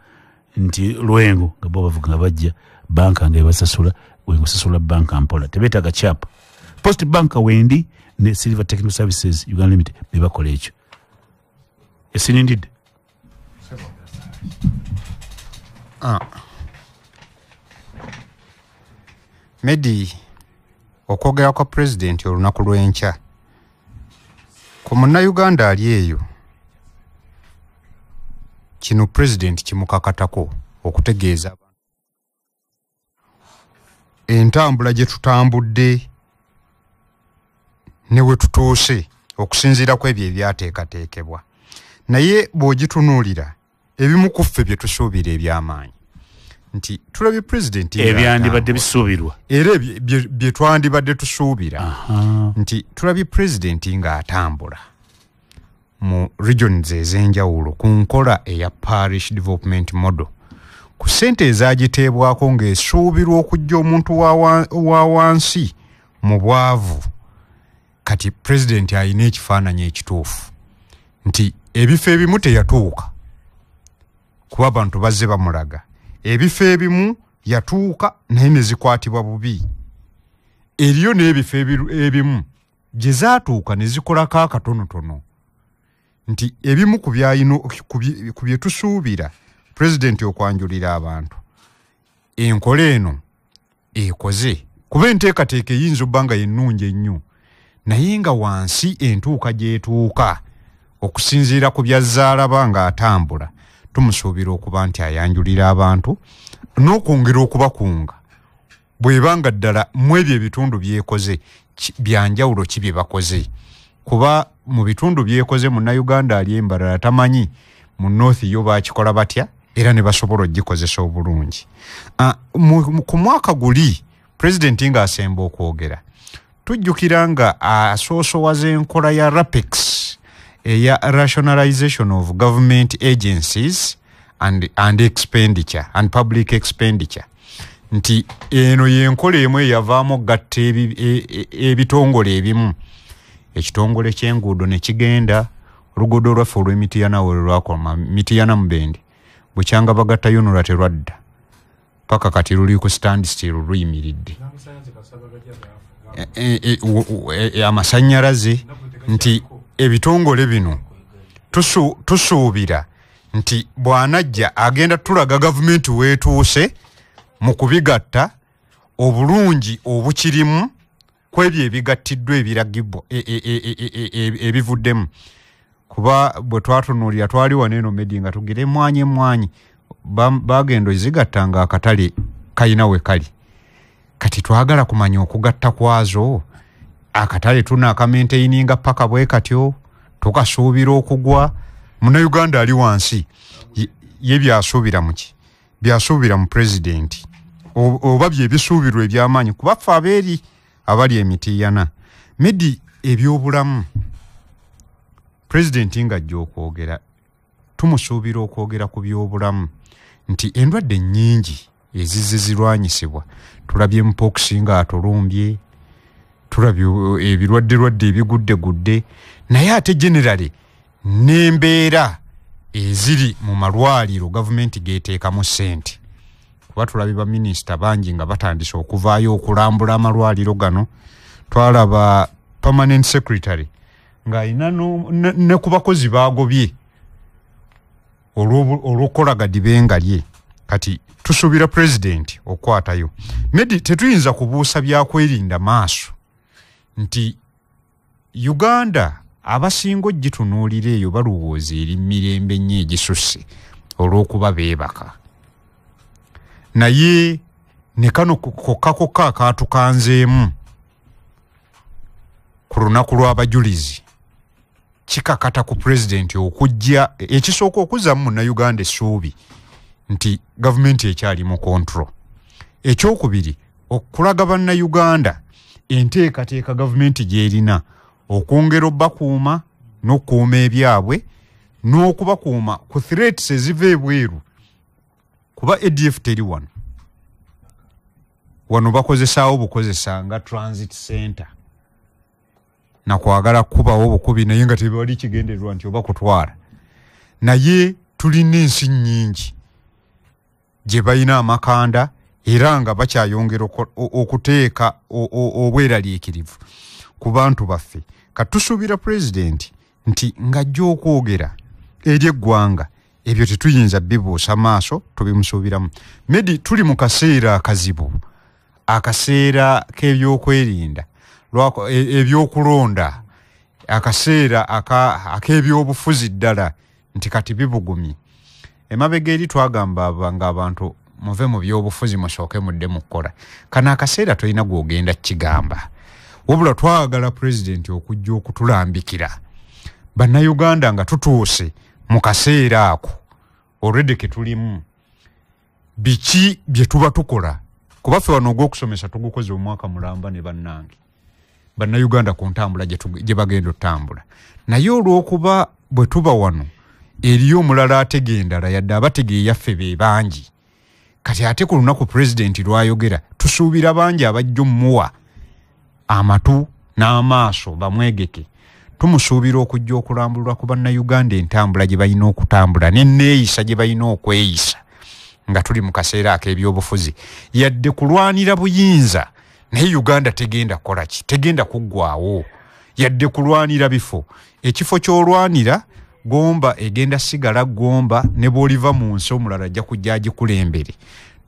nti lwengo nga bo bavuga nga bajja banka nga ebasasula wengosasula banka mpola tebeetaga kyapa Post Bank wendi ne Silver Technical Services Uganda Limited bebakola ekyo esinindidde Medi okwogera kwa president olunaku lw'enkya ku munnayuganda ali eyo kino president kimukakatako okutegeeza entambula gye tutambudde ne we tutuuse okusinziira ku ebyo ebyateekateekebwa naye bw'ogitunuulira ebimu ku ffe bye tusuubira eby'amaanyi nti tulabye president ebyandibadde bisuubirwa era bye twandibadde tusuubira nti tulabye president ng'atambula mu regions ez'enjawulo ku nkola eya parish development model ku ssente ezagiteebwako ng'esuubirwa okujja omuntu wa wansi mu bwavu kati president alina ekifaananyi ekituufu nti ebifo ebimu teyatuuka kuba abantu bazze bamulaga ebifo ebimu yatuuka naye ne zikwatibwa bubi eriyo n'ebifo ebimu gye zaatuuka ne zikolako akatonotono nti ebimu ku bye tusuubira president okwanjulira abantu enkola eno ekoze kuba enteekateeka eyinza obba nga yennungi ennyo naye nga wansi entuuka gy'etuuka okusinziira ku byazzaalaba ng'atambula tumusuubira okuba nti ayanjulira abantu n'okwongera okubakunga bw'ebanga ddala mu ebyo ebitundu byekoze byanjawulo ki bye bakoze kuba mu bitundu byekoze munnayuganda ali embalala tamanyi mu north yo bakikola batya era ne basobola ogikozesa obulungi ku mwaka guli president ng'asemba okwogera tujjukira nga asoosowaza enkola ya RAPEX eya rationalization of government agencies and expenditure and public expenditure nti eno yenkola emu eyavaamu gatta ebitongole ebimu ekitongole ky'enguudo ne kigenda oluguudo lwaffe olw'Emityana we lwakoma Mityana Mubende bukyanga bagatta yunula terwadda paka kati luli ku stand still luyimiridde amasannyalaze nti ebitongole bino tusuubira nti bw'anajja agenda tulaga gavumenti weetuuse mu kubigatta obulungi obukirimu ku ebyo ebigattiddwa ebiragibwa ebivuddemu kuba bwe twatunuulira twali waneeno Medi nga tugire emwanyi bagenda zigatta nga akatale kalina we kali kati twagala kumanya okugatta kwazo akatale tunaakamaintaininga paka bwe katyo tukasuubira okugwa munnayuganda ali wansi ye byasuubira muki byasuubira mu president oba bye bisuubirwa eby'amaanyi kuba ffe abeeri abali Emityana Medi ebyobulamu president ng'ajja okwogera tumusuubira okwogera ku byobulamu nti endwadde nnyingi ezizze zirwanyisibwa tulabye mpox nga atulumbye tulabye ebirwadde ebigudde naye ate generally n'embeera eziri mu malwaliro gavumenti geteekamu ssente kuba tulabye baminisita bangi nga batandise okuvaayo okulambula amalwaliro gano twalaba permanent secretary ng'alina ne ku bakozi baagobye olw'okukola dibenga lye kati tusuubira president okwatayo medi tetuyinza kubuusa byakwerinda maaso nti Uganda abasinga ogitunuulira eyo balowooza eri mirembe nnyo egisusse olw'okuba beebaka naye ne kano kokka akaatukanzeemu ku lunaku lw'abajulizi kikakata ku president okujja ekisooka okuzzamu munnayuganda essuubi nti gavumenti ekyali mu control ekyokubiri okulaga bannayuganda enteekateeka gavumenti gy'erina okwongera obbakuuma n'okukuuma ebyabwe n'okubakuuma ku threats eziva ebweru kuba ADF teri wano bakozesaawo bukozesa nga transit center nakwagala kubawo obukubi naye nga tebali kigendererwa nti oba kutwala naye tulina ensi nnyingi gye balina amakanda era nga bakyayongera okuteeka obweraliikirivu ku bantu baffe katusuubira president nti ng'ajja okwogera eri eggwanga ebyo tetuyinza bibuusa maaso tubimusuubiramu medi tuli mu kaseera akazibu akaseera k'ebyokwerinda ebyokulonda akaseera ak'ebyobufuzi ddala nti kati bibugumye emabega eri twagamba nga abantu muve mu byobufuzi musooke mudde mu kukola kana akaseera tolina gw'ogenda kigamba wabula twagala president okujja okutulambikira bannayuganda nga tutuuse mu kaseera ako already ketulimu biki bye tuba tukola kuba ffe wano ogw'okusomesa tugukoze omwaka mulamba ne bannange bannayuganda ku ntambula gye bagenda otambula naye olw'okuba bwe tuba wano eriyo omulala ategendala yadde abategeeyaffe be bangi kati ate ku lunaku president lwayogera tusuubira bangi abajja omuwa amatu n'amaaso bamwegeke tumusuubira okujja okulambulwa ku bannayuganda entambula gye balina okutambula n'enneeyisa gye balina okweyisa nga tuli mu kaseera ak'ebyobufuzi yadde kulwanira buyinza naye Uganda tegenda kukola ki tegenda kuggwaawo yadde kulwanira bifo ekifo ky'olwanira gomba egenda sigala gomba ne bw'oliva mu nsi omulala ajja kujja agikulembere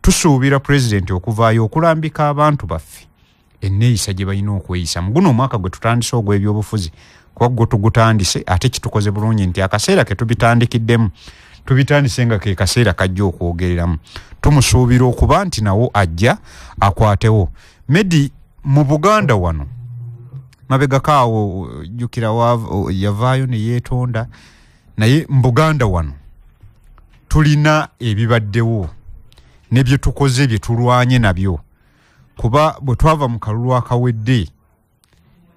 tusuubira president okuvaayo okulambika abantu baffe enneeyisa gye balina okweyisa mu guno omwaka gwe tutandise ogw'ebyobufuzi kuba gwe tugutandise ate kitukoze bulungi nti akaseera ke tubitandikiddemu tubitandise nga ke kaseera kajja okwogereramu tumusuubira okuba nti nawo ajja akwatewo medi mu Buganda wano mabegakaawo jjukira yavaayo ne yeetonda naye mu Buganda wano tulina ebibaddewo ne bye tukoze bye tulwanye nabyo kuba bwe twava mu kalulu akawedde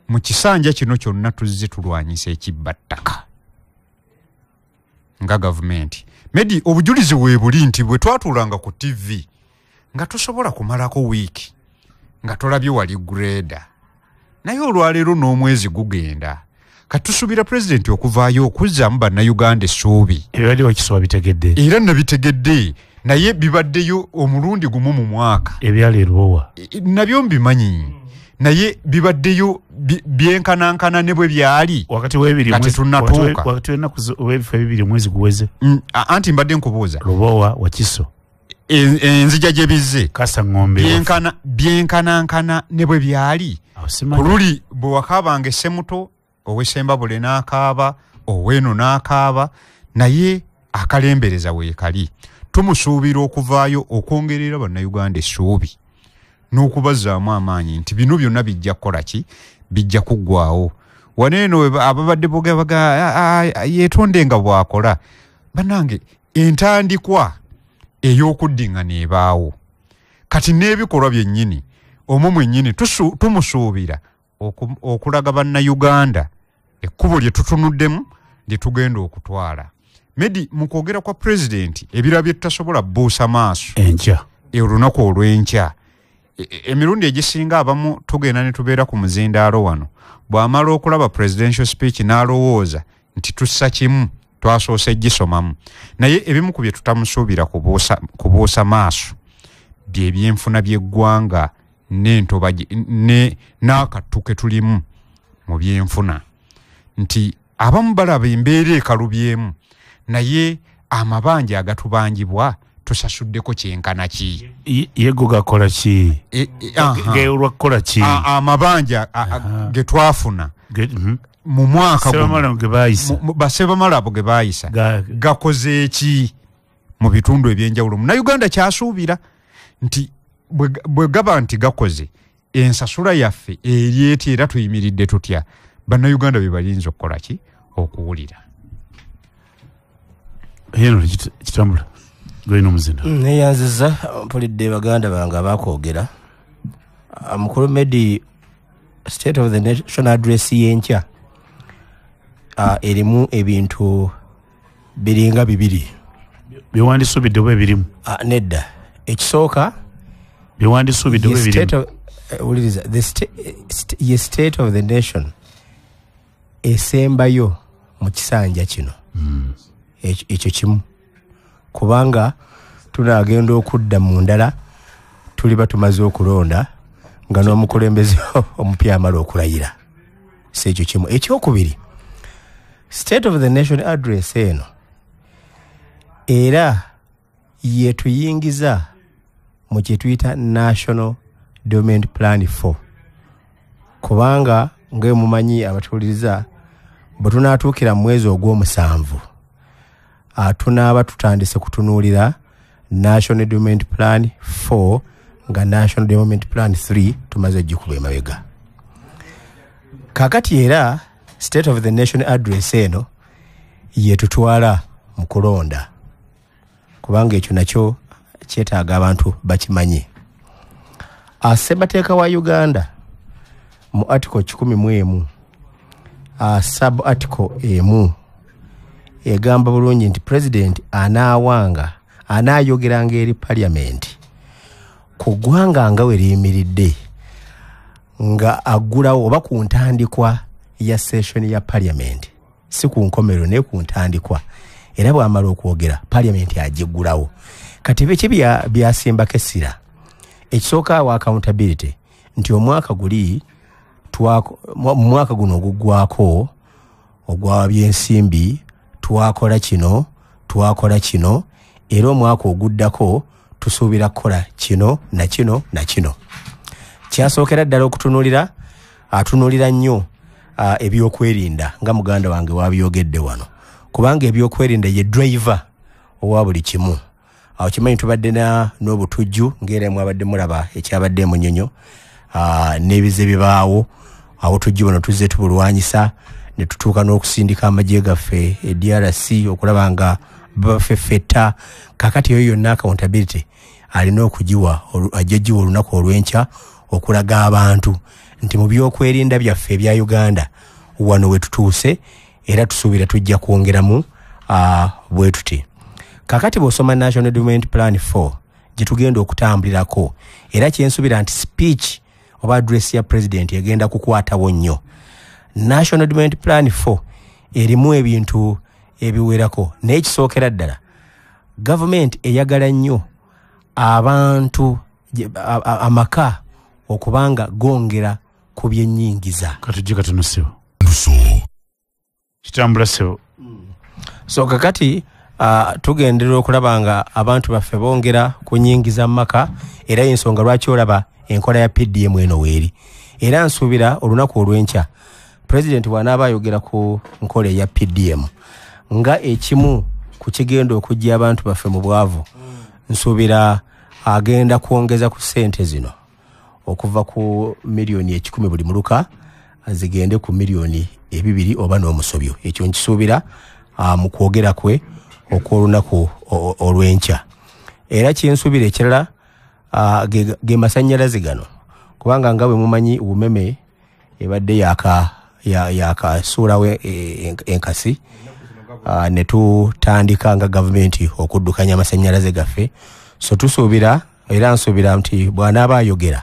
mu kisanja kino kyonna tuzze tulwanyisa ekibbattaka nga gavumenti medi obujulizi weebuli nti bwe twatuulanga ku TV nga tosobola kumalako wiiki nga tolabye wali greda naye olwaleero n'omwezi gugenda katusuubira president okuvaayo okuzzamu bannayuganda essuubi ebibadde wakisooba bitegedde era nabitegedde naye bibaddeyo omulundi gumu mu mwaka ebyaleerwawa nabyo mbimanyi naye bibaddeyo byenkanankana ne bwe byali wakati w'ennaku w'ebifo ebibiri omwezi guweze anti mbadde nkubuuza Lubowa Wakiso enzija gye bizze Kasa Ng'ombe byenkanankana ne bwe byali oluli bwe wakaabanga essemuto ow'essembabule n'akaaba ow'eno n'akaaba naye akalembereza weekali tumusuubira okuvaayo okwongerera bannayuganda essuubi n'okubazzaamu amaanyi nti bino byonna bijja kukola ki bijja kuggwaawo waneeno ababadde bogabaga yeetonde nga bw'akola bannange entandikwa ey'okuddiŋŋana ebaawo kati n'ebikolwa byennyini omwo mwennyini tumusuubira okulaga bannayuganda ekkubo lye tutunuddemu lye tugenda okutwala medi mu kwogera kwa president ebirala bye tutasobola bbuusa maaso olunaku olw'enkya emirundi egisinga abamu tugenda ne tubeera ku muzindaalo wano bw'amala okulaba presidential speech n'alowooza nti tussa kimu twasoose gisomamu naye ebimu ku bye tutamusuubira kubuusa maaso byebyenfuna by'eggwanga n'entoba n'akattu ke tulimu mu byenfuna nti abamu balaba embeera ekalubyemu naye amabanja agatubangibwa tusasuddeko kyenkana ki yego gakola ki geulwa kukola ki amabanja ge twafuna mu mwaka basebamala abo ge baayisa gakoze eki mu bitundu ebyenjawulo munnayuganda kyasuubira nti bwe gaba nti gakoze ensasula yaffe eryeti era tuyimiridde tutya bannayuganda be balinza okukola ki okuwulira Henry kitambula gwino muzinda neyanziza mpulidde baganda bange abakwogera mukulu Medi State of the Nation address yenkya erimu ebintu biringa bibiri byewandisubidde bwe birimu nedda ekisooka byewandisubidde bwe birimu ye State of the Nation esembayo mu kisanja kino ekyo kimu kubanga tunaagenda okudda mu ndala tuli batumaze okulonda nga n'omukulembeze omupya amala okulayira si ekyo kimu ekyokubiri State of the Nation address eno era yetuyingiza mu kye tuyita National Development Plan 4 kubanga ng'emumanyi abatuuliriza bwe tunaatuukira mu mwezi ogw'omusanvu tunaaba tutandise kutunuulira National Development Plan 4 nga National Development Plan 3 tumaze gikuba emabega kakati era State of the Nation address eno yetutwala mu kulonda kubanga ekyo nakyo kyetaaga abantu bakimanye Ssemateeka wa Uganda mu article 11 sub article emu egamba bulungi nti president anaayogeranga eri parliament ku ggwanga nga we liyimiridde nga aggulawo oba ku ntandikwa ya session ya parliament si ku nkomerero naye ku ntandikwa era bw'amala okwogera parliament agiggulawo kati biki byasimbako essira ekisooka wa accountability nti omwaka guli mu mwaka guno oguggwako ogwa byensimbi twakola kino era omwaka oguddako tusuubira kukola kino na kino na kino kyasookera ddala okutunuulira atunuulira nnyo ebyokwerinda nga muganda wange wabyogedde wano kubanga ebyokwerinda ye driver owa buli kimu awo kimanyi tubadde n'obutujju ng'era mwabadde mulaba ekyabadde mu Munyonyo n'ebize bibaawo awo tujju bano tuzze tubulwanyisa ne tutuuka n'okusindika amagye gaffe DRC okulaba nga bafefeta kakati eyo yonna accountability alina okugiwa ajjagiwa olunaku olw'enkya okulaga abantu nti mu byokwerinda byaffe ebya Uganda wano we tutuuse era tusuubira tujja kwongeramu bwe tuti kakati bw'osoma National Development Plan 4 gye tugenda okutambulirako era kyensuubira nti speech oba address ya president egenda kukwatawo nnyo National Development Plan 4 erimu ebintu ebiwerako naye kisookera ddala government eyagala nnyo abantu amaka okubanga gongera ku byennyingiza katujje katono sebo kitambula sebo so kakati tugendera okulaba nga abantu baffe bongera kunyingiza maka era ensonga lwaki olaba enkola ya PDM eno weeri era nsuubira olunaku olw'enkya president bw'anaaba ayogera ku nkola ya PDM nga ekimu ku kigenda okujja abantu baffe mu bwavu nsuubira agenda kwongeza ku ssente zino okuva ku miliyoni 10 buli muluka zigende ku miliyoni 2 oba n'omusobyo ekyo nkisuubira mu kwogera kwe okw'olunaku olw'enkya era kyensuubira ekirala ge masannyalaze gano kubanga nga bwe mumanyi ubumeme ebadde yakasuulawo enkasi ne tutandika nga gavumenti okuddukanya amasannyalaze gaffe so tusuubira era nsuubira nti bw'anaaba ayogera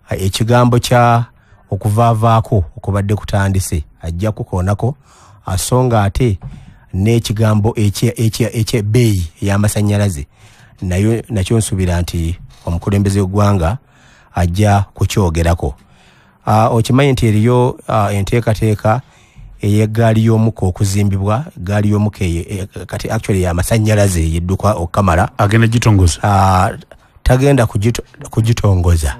ekigambo kya okuvaavaako okubadde kutandise ajja kukoonako asonga ate n'ekigambo ekyebbeeyi ey'amasannyalaze nakyo nsuubira nti omukulembeze w'eggwanga ajja kukyogerako. Okimanyi nti eriyo enteekateeka ey'eggaali y'omukka okuzimbibwa, eggaali y'omukka kati actually y'amasannyalaze yedduka okukamala agenda gitongoza, tagenda kugitongoza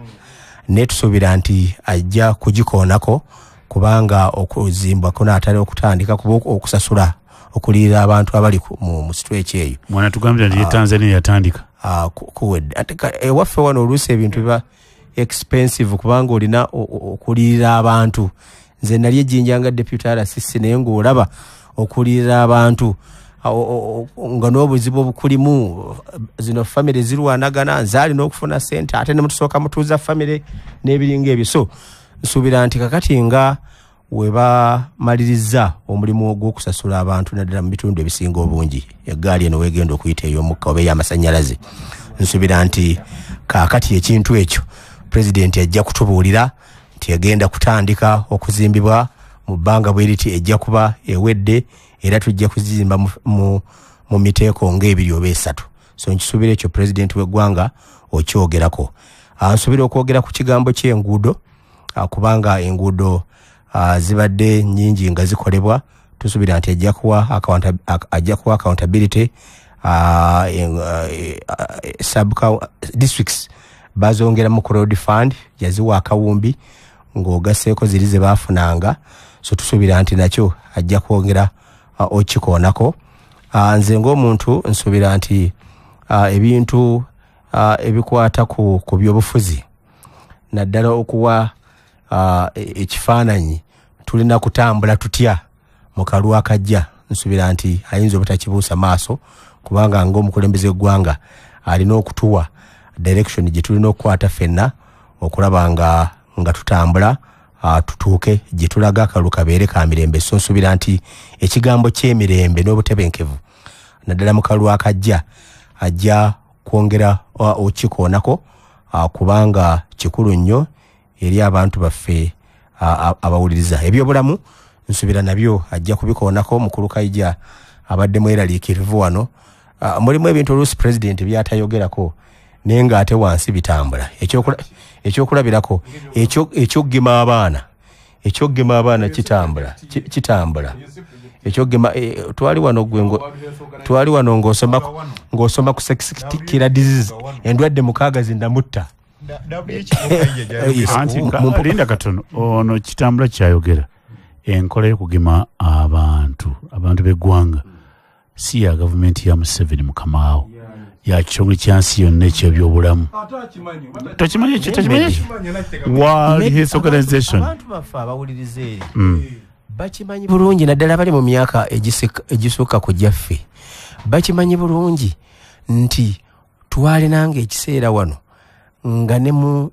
naye tusuubira nti ajja kugikoonako kubanga okuzimbwa kunaatera okutandika kuba okusasula okulira abantu abali mu stretch eyo. Mwana tugambira nti Tanzania yatandika kuwedde ewaffe wano oluusi ebintu biba expensive kubanga olina okulira abantu. Nze nali ejjinja nga deputy RCC naye ng'olaba okulira abantu nga n'obuzibu obukulimu zino famire zirwanagana nzaali n'okufuna ssente ate ne mutusooka mutuuza famire n'ebiringa ebyo. So nsuubira nti kakati nga we bamaliriza omulimu ogw'okusasula abantu naddala mu bitundu ebisinga obungi eggaali eno weegenda okuyita ey'omukka oba ey'amasannyalaze, nsuubira nti kaakati ekintu ekyo pulezidenti ajja kutubuulira nti egenda kutandika okuzimbibwa mu bbanga bwe riti ejja kuba ewedde era tujja kuzimba mu miteeko ng'ebiri oba esatu. So nkisuubira ekyo pulezidenti w'eggwanga okyogerako. Nsuubira okwogera ku kigambo ky'enguudo kubanga enguudo zibadde nnyingi nga zikolebwa. Tusuubira nti ajja kuwa accountability districts bazongeramu ku road fund yaziwa akawumbi ng'ogasseeko ziri ze baafunanga. So tusuubira nti nakyo ajja kwongera okikoonako. Nze ng'omuntu nsuubira nti ebintu ebikwata ku byobufuzi naddala okuwa ekifaananyi tulina kutambula tutya mu kalwa akajja, nsuubira nti ayinza obutakibuusa maaso kubanga ng'omukulembeze w'eggwanga alina okutuwa direction gye tulina okukwata ffenna okulaba nga tutambula tutuuke gye tulaga akalulu kabeere ka mirembe. So nsuubira nti ekigambo ky'emirembe n'obutebenkevu naddala mu kalwa akajja ajja kwongera okikoonako kubanga kikulu nnyo eri abantu baffe abawuliriza. Ebyobulamu nsuubira nabyo ajja kubikoonako. Mukulu Kaija abadde mweraliikirivu wano. Mulimu ebintu oluusi pulezidenti byatayogerako naye ng'ate wansi bitambula. Ekyokulabirako ekyokugema abaana kitambula. Ekyogema twali wano ng'osoma ku sex killer disease endwadde 6 zindamutta. Linda katono ono kitambula kyayogera enkola y'okugema abantu b'eggwanga si ya gavumenti ya Museveni mukamaawo ya kitongole kyansi yonna eky'ebyobulamu. Tokimanyi World Health Organization abantu baffe abawulirize bakimanyi bulungi naddala bali mu myaka egisukka ku gyaffe bakimanyi bulungi nti twalinanga ekiseera wano nga ne mu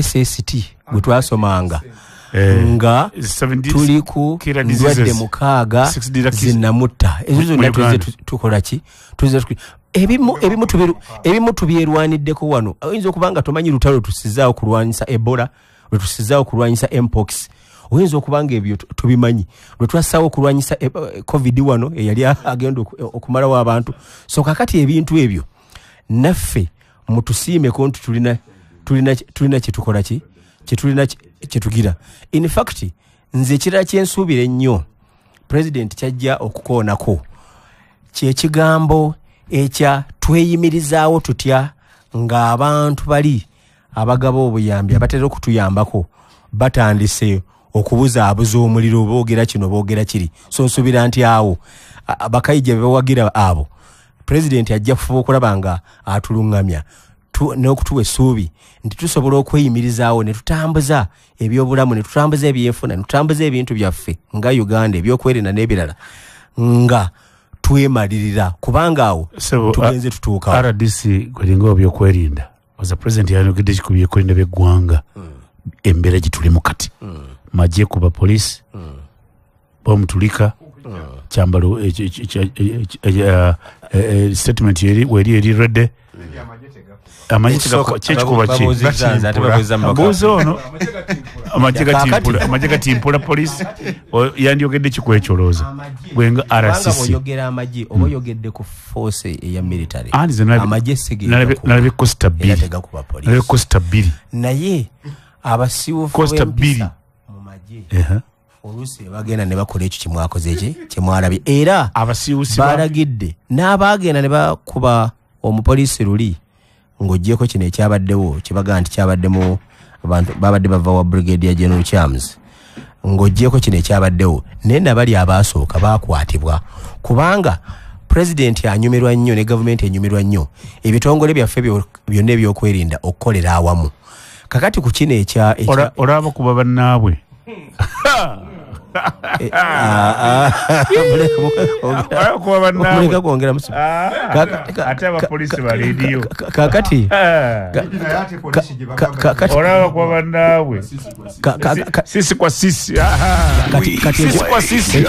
SST gwe twasomanga nga tuli ku ndwadde 6 zinnamutta. Ezo zonna tukola ki? Ebimu tubyerwaniddeko wano. Oyinza okuba nga tomanyi lutalo tusizaawo kulwanyisa Ebola, lwe tusizaawo kulwanyisa Mpox. Oyinza okuba nga ebyo tubimanyi lwe twassaawo okulwanyisa COVID wano eyali agenda okumalawo abantu. So kakati ebintu ebyo naffe mutusiimeko nti tulina kyetukola ki kyetulina kyetugira. In fact nze ekirala kyensuubira ennyo pulezidenti kyajja okukoonako kyekigambo ekya tweyimirizaawo tutya ng'abantu bali abagaba obuyambi abatera okutuyambako batandise okubuzaabuza omuliro boogera kino boogera kiri. So nsuubira nti awo Bakaija bebawagira abo pulezidenti ajja kufuba okulaba nga atuluŋŋamya n'okutuwa essuubi nti tusobola okweyimirizaawo ne tutambuza ebyobulamu ne tutambuza ebyenfuna ne tutambuza ebintu byaffe nga Uganda ebyokwerinda n'ebirala nga twemalirira kubanga awo tugenze tutuukawo. RDC gwelinga ebyokwerinda oza pulezidenti yanogedde ku byokwerinda by'eggwanga embeera gye tulimu kati magye kuba poliisi bomutulika kyambalo statement weri redde amanyika chechikuba chi abuzo amajega timpula police yandiogedde chikwecholoza gwenga RCC oyogera amaji obo yogedde ku force ya military amaje segera nalabe Costa Bill nalabe Costa Bill naye abasiwo Costa Bill mu maji olusi bagenda ne bakola ekyo kimwakoze eki kimwalabye era abasiwusi balagidde n'abagenda ne bakuba omupolisi luli ng'ogyeko kino ekyabaddewo kibaga nti kyabaddemu abantu babadde bava wa Brigadier General Chams ng'ogyeko kino ekyabaddewo naye nabali abaasooka baakwatibwa kubanga president anyumirwa nnyo ne gavumenti enyumirwa nnyo ebitongole byaffe byonna ebyokwerinda okukolera awamu kakati ku kino olaba kuba bannaabwe muleka kwongera ate abapolisi balidiyo kakati olaba kuba bannaabwe sisi kwa sisi sisi kwa sisi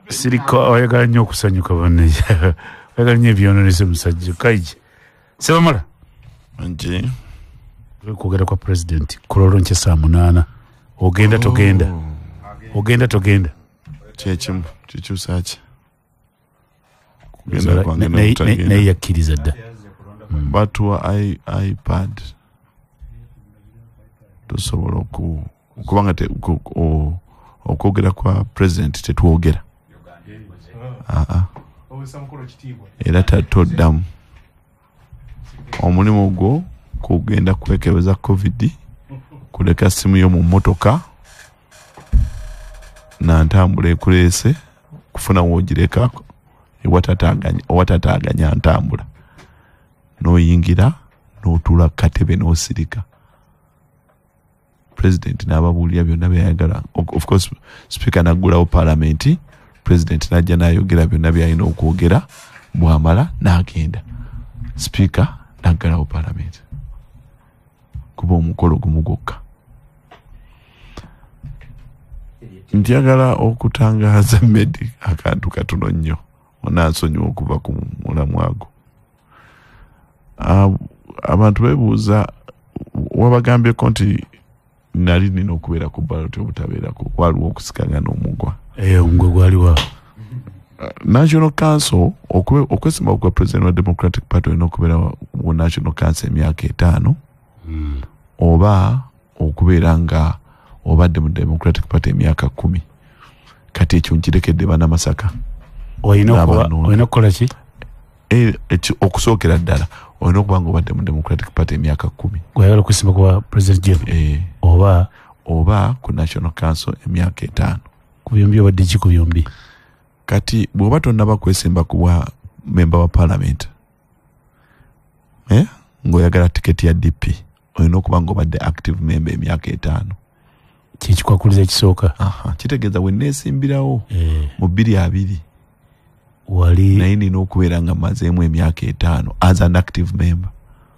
siriko oyagala nnyo okusanyuka banne oyagala nnyo ebyononese musajja kaije sebamala nje kwogera kwa president kulolo nche saa 8 ogenda togenda ogenda togenda chechimu chichusachi naye yakkiriza dda batuwa iPad tosobola okubanga okwogera kwa president tetwogera era toddamu omulimu gwo kugenda kwekebeza COVID kuleka simu yo mu motoka na ntambula ekulese kufuna wogireka ewatataganya ntambula noyingira n'otuula katebe n'osirika president n'ababuulira byonna byayagala of course speaker naggulawo parliament president najja n'ayogera byonna byalina okwogera bwamala n'agenda speaker naggalawo parliament kuba omukolo gumu gwokka njagala okutangaaza medi akantu katono nnyo onansonyiwa okuva ku mulamu ago abantu bebuuza wabagambyeko nti nali nina okubeera ku baloti obutabeerako waliwo okusikagana omugwa omugwa gwaliwa National Council okwesimba kwa president wa Democratic Party olina okubeera wa National Council emyaka 5 oba okubeera nga obadde mu Democratic Party emyaka 10 kati ekyo nkirekedde banamasaka olina okukola ki okusookera ddala olina okuba nga obadde mu Democratic Party emyaka 10 gwayagala okusimba kwa president general oba ku National Council emyaka 5 ku byombi obadde ki ku byombi kati bw'oba tonnaba kwesimba kuwa member wa parliament ng'oyagala tiketi ya DP olina okuba nga obadde active member emyaka 5 kikikwakuliza ekisooka kitegeeza wenneesimbirawo mu 2 wali naye nina okubeera nga mazeemu emyaka 5 as an active member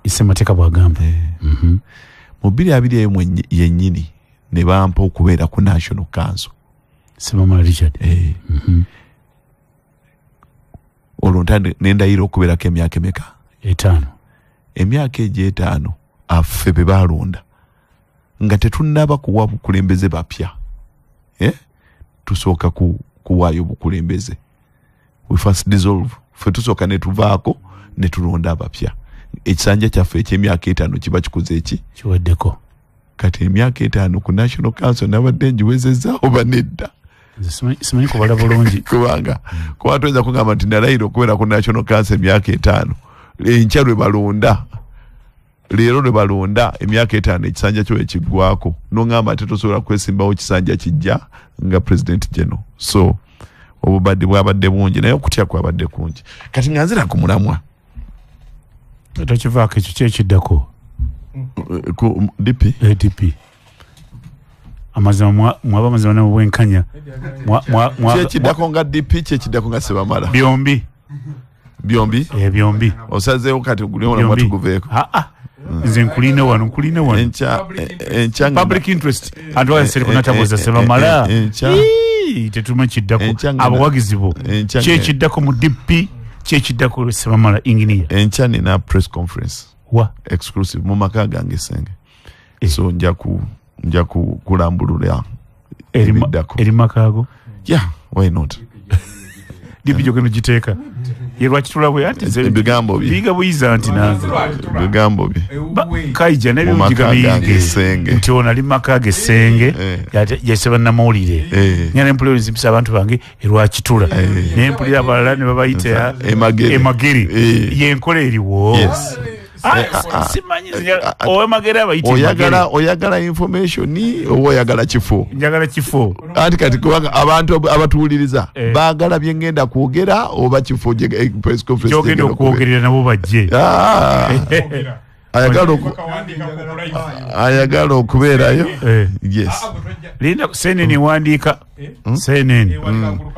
isemateeka bwagamba mu 2 eyo yennyini ne bampa okubeera ku National Council Sebamala Richard olwo nendayira okubeerako emyaka emeka 5 emyaka egyo 5 affe be balonda nga tetunnaba kuwa bukulembeze bapya tusooka kuwaayo bukulembeze we first dissolve ffe tusooka ne tuvaako ne tulonda abapya ekisanja kyaffe eky'emyaka 5 kiba kikuze eki kiwaddeko kati emyaka 5 ku National Council nabadde njiwezezza oba nedda simanyi kubala bulungi kubanga kuba tuyinza kugamba nti nalayira okubeera ku National Council emyaka 5 enkya lwe balonda leero lwe balonda emyaka 5 ekisanja kyo ekiggwako n'ongamba ate tosobola kwesimbawo kisanja kijja nga president general so obubadde bwabadde bungi naye okutya kwabadde kungi kati nga nzira ku mulamwa tokivaako ekyo kyekiddako ku DP amazima mwaba amazima nabo bwenkanya kyekiddako nga DP kyekiddako nga Sebamala byombi byombi osazeewo kati guliona tuguveeko nze nkuline wano public interest adwaseri kunatabuza Sebamala tetuma kiddako abawagizi bo kyekiddako mu DP Chechiddako Sebamala engineer. Enkya nina press conference. Wa Exclusive mu maka gange Senge. So nja kulambulula eri makago. Yeah, why not? Dipi jogeno jiteeka. Yerwakitula bwe ati bigambo bi. Biga buiza anti nanze. Bigambo bi. Kaija nebyo bigambo Senge. Ntiona ali makage Senge. Yaseba namawulire. Nyana employer zimpisa abantu bange erwakitula. Ne employer abalala ne babayita emageri. Yenkole eriwo. Yes. Oyagala information ni oyagala kifo. Njagala kifo. Anti kati kubanga abantu abatuuliriza baagala byengenda kwogera oba kifo press conference. Jogenda okwogerera nabo bajje. Ayagala okubeerayo. Yes. Linda seneni wandiika. Seneni.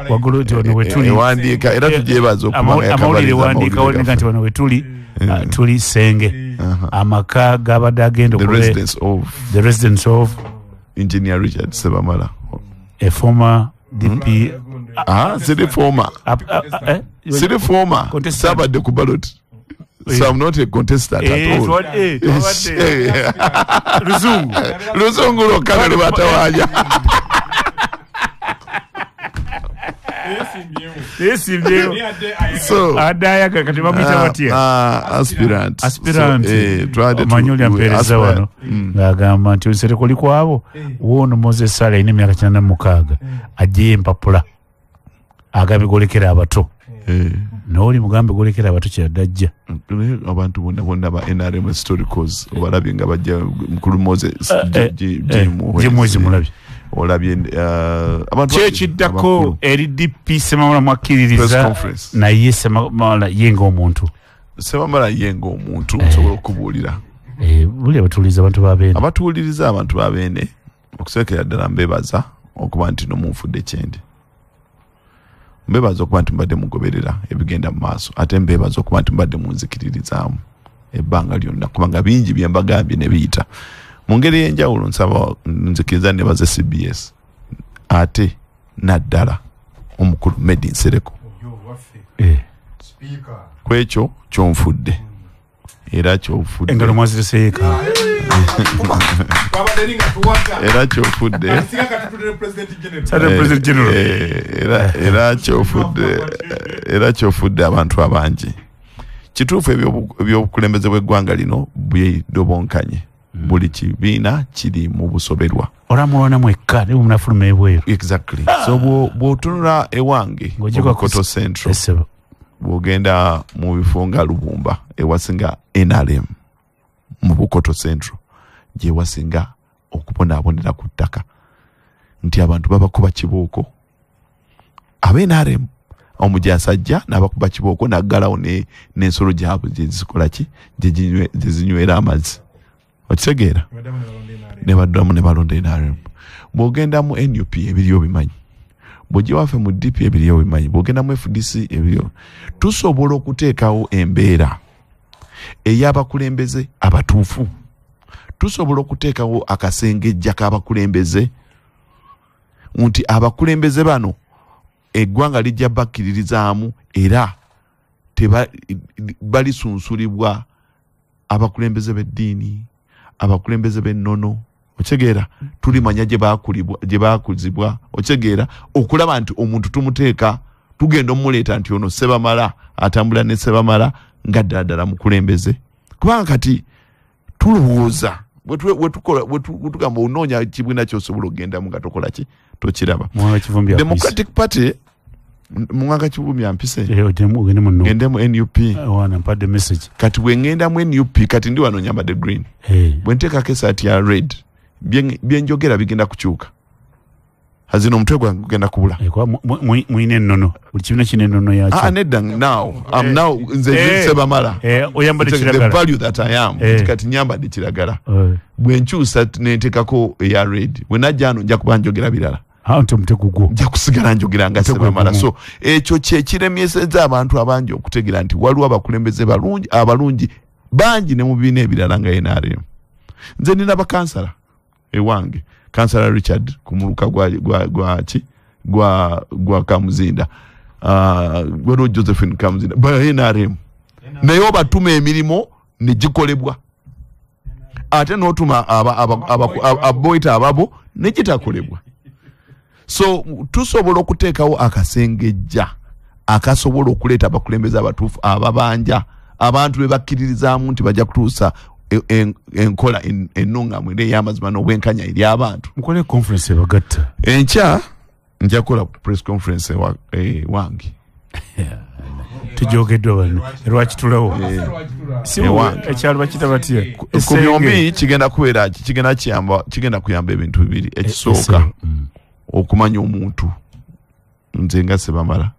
Wagulu ono wetuli. Wandiika era tujebaza okubanga amawulire wandiika woneka nti wano wetuli. Tuli Senge amaka gabadde agenda the residence of Engineer Richard Sebamala, a former DP. City former Sabade ku ballot. So I'm not a contestant at all. Luzungu lokale batawaja. So adaya kati bamita batia aspirant manyuli ampereza wano ngagamba nti nsere kuli kwabo wono Moses Sala ine myaka 96 aje empapula agabe golekera abato noli mugambe golekera abato kyadajja abantu bonna ba NRM historicals obalabye nga bajja mukulu Moses mwezi mulabi olabye abantu chechiddako eri DP Sebamala mwakiririza na ye Sebamala yenga omuntu nsobola okubuulira buli abatuuliriza abantu babeene okusekera ddala mbebaza okuba nti nomunfudde kyende, mbebaza okuba nti mbadde mugoberera ebigenda mu maaso, ate mbebaza okuba nti mbadde munzikiririzaamu ebbanga lyonna kubanga bingi bye mbagambye ne biyita mu ngeri y'enjawulo. Nsaba nzikiriza ne baze CBS ate naddala omukulu Medi Nsereko kwekyo kyonfudde era kyofudde engalo mwazireseeka era kyofudde era kyofudde abantu abangi. Kituufu ebyobukulembeze bw'eggwanga lino bwedobonkanye, buli kibiina kiri mu busoberwa. Olamulona mwekka ne munafuluma ebweru. Exactly. So bw'otunula ewange Bukoto Central, bw'ogenda mu bifo nga Lubumba ewasinga NRM mu Bukoto Central gye wasinga okubonaabonera ku ttaka nti abantu babakuba kibooko ab'NRM omujasajja n'abakuba kibooko naggalawo n'ensolo gyabwe gyezikola ki gye zinywera amazzi. Okitegeera ne baddamu ne balonda NRM. Bw'ogenda mu NUP ebiriyo bimanyi, bw'ojja waffe mu DP ebiriyo bimanyi, bw'ogenda mu FDC ebiriyo. Tusobola okuteekawo embeera ey'abakulembeze abatuufu. Tusobola okuteekawo akasengejja k'abakulembeze nti abakulembeze bano eggwanga lijja bakkiririzaamu era balisunsulibwa abakulembeze b'eddiini, abakulembeze b'ennono. Okitegeera tulimanya gye baakuzibwa. Okitegeera okulaba nti omuntu tumuteeka tugenda omuleeta nti ono Sebamala atambula ne Sebamala nga ddala mukulembeze, kubanga kati tulowooza bwetugamba onoonya ekibiina kyosobola okugendamu nga tokola ki tokiraba. Democratic Party mu mwaka kivumbi ampise ngende mu NUP kati bwengenda mu NUP kati ndi wano nyambadde green bwenteekako esaati ya red byenjogera bigenda kukyuka. Hazino omutwe gwange gugenda kubula. Mwine ennono buli kibiina kina ennono yakyo. Nedda now nze Sebamala oyambadde the kiragala, value that I am kati nyambadde kiragala bwenkyusa nenteekako eya red bwenajja ano nja kuba njogera birala. Nja kusigala njogera nga Sebamala. So ekyo kyekiremyesezza abantu abangi okutegeera nti waliwo abakulembeze abalungi bangi ne mu bibiina ebirala nga NRM. Nze nina bakansala ewange, Kansala Richard kumuluka gwa Kamuzinda, when Josephine comes in by NRM naye obatuma emirimu negikolebwa ate n'otuma aboyita ababo negitakolebwa. So tusobola okuteekawo akasengejja akasobola okuleeta abakulembeze abatuufu ababanja abantu be bakkiririzaamu nti bajja kutuusa enkola ennungamu era ey'amazima n'obwenkanya eri abantu. Mukole conference ebagatta enkya nja kukola press conference wange tujogeddwa bano lwaki tulawo ekyalo bakita batya ku byombi kigenda kubeera kigenda kuyamba ebintu bibiri. Ekisooka okumanya omuntu nze nga Sebamala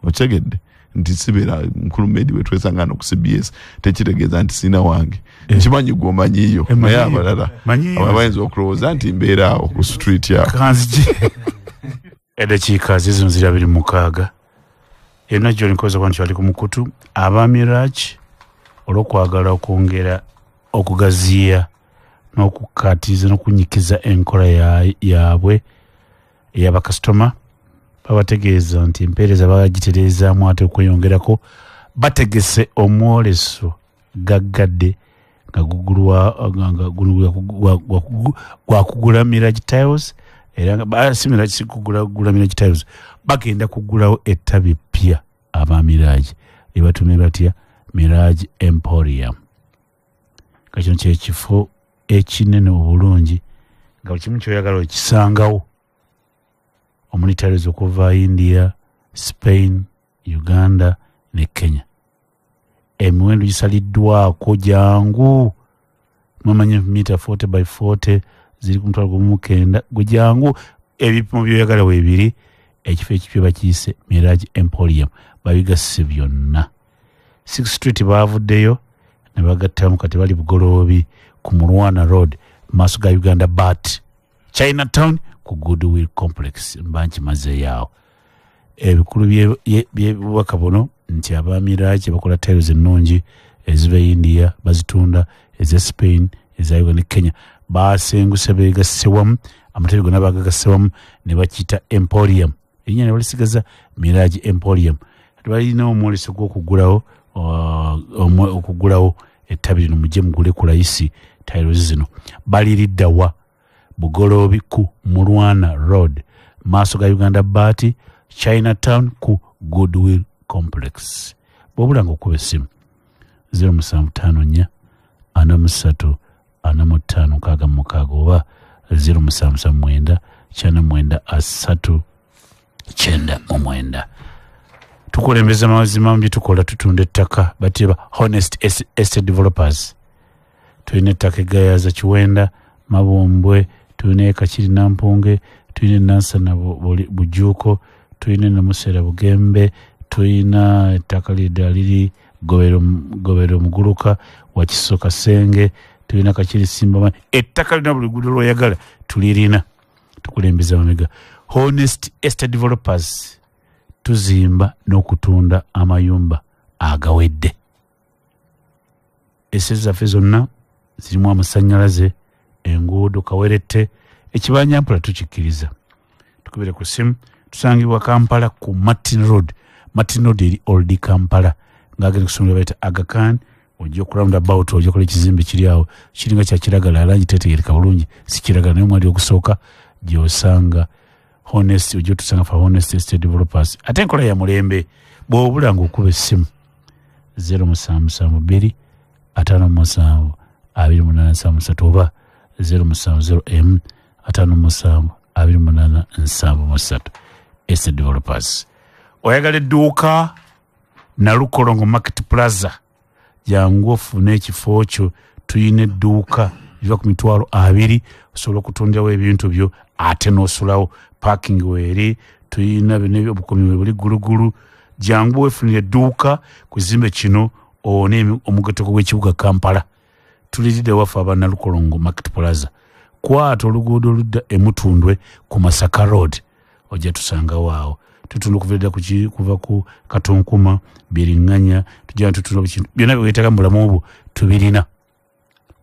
okyegedde nti sibeera mukulu medi wetwesangana ku CBS tekitegeeza nti sina wange nkimanyi gwomanyiyo naye abalala abayinza okulowooza nti mbeeraawo ku street yawo edakiika zino ziri 26 yonna gy'olinkoza kwa nti wali ku mukutu Abamiraj olw'okwagala okwongera okugaziya n'okukkaatiriza n'okunyikiza enkola yaabwe ey'abakasitoma babategeeza nti empeereza bagitereezaamu ate okweyongerako bategese omwoleso gaggadde nga gwakugula Mirage Tiles era si kugula Mirage Tiles bagenda kugulawo ettabi ppya Abamirage lyebatume batya Mirage Emporium nga kino kyekifo ekinene obulungi nga buli kimu kyoyagala okisangawo omuli tiles okuva India, Spain, Uganda ne Kenya. Emiwendo gisaliddwako jangu mwamanya mita 40 by 40 ziri ku mutwalo gumu 9 gujangu ebipimo byoyagala weebiri ekifo ekipya bakiyise Mirage Emporium babigase byonna 6th Street baavuddeyo ne bagattamu kati bali Bugoloobi ku Mulwana Road maaso ga Uganda Bat Chinatown ku Goodwill Complex mbanchi maze yao ebikulu byebubaka buno nti Abamirage bakola tiles ennungi eziva India bazitunda eza Spain eza Uganda ne Kenya basenguse begassewamu amatebe gonna bagagasewamu ne bakiyita Emporium erinnya ne balisigaza Mirage Emporium balina omwoleso gw'okugulawo okugulawo ettabi lino mujje mugule ku layisi tiles zino baliriddawa Bugoloobi ku Mulwana Road maaso ga Uganda Bat Chinatown ku Goodwill Complex. Bw'obulanga okuba essimu 0754 43 45 oba 0779 99 39. Tukulembeza amazima mu bye tukola tutunda ettaka bateba Honest Estate Developers. Tulina ettaka egayaza Kiwenda Mabombwe tulina Kachiri Nampunge tulina Nansana Bujuuko tulina Namusera Bugembe tulina ettaka liri Gobero Muguluka Wakiso Kasenge tulina Kachiri Simba ettaka lina buli gudo lw'oyagala tulirina tukulembeza amega Honest Estate Developers tuzimba n'okutunda amayumba agawedde. Esse zaffe zonna zirimu amasannyalaze enguudo kawerette ekibanyampula tukikkiriza tukubire ku simu tusangibwa Kampala ku Martin Road eri Old Kampala ng'agenda kusomera bayita Aga Khan ojja okulanda about ojja kola ekizimbe kiri awo kiringa kya kiragala langi tetegereka bulungi si kiragala naye mwali ogusooka gy'osanga Honest ojja tusanga fa Honest Estate Developers ate enkola ya mulembe bw'obulanga okuba essimu 0772 57 28 oba 0708 57 28 Estate Developers. Oyagala edduuka Nalukolongo Market Plaza jangu ofune ekifo kyo tuyina edduuka liva ku mitwalo 2 osobola okutundirawo ebintu byo ate n'osulawo parking weeri tuyina bino obukomi buli gulugulu jangu wefunire edduuka ku kizimbe kino one omugateko gw'ekibuga Kampala tuliridde wafa Nalukolongo Market Plaza kwata oluguudo oludda Emutundwe ku Masaka Road ojja tusanga waawo tutunda okuvirira kuva ku Katonkuma Biringanya tujja tutunda ekintu byonna byetaaga mu bulamu obwo tubirina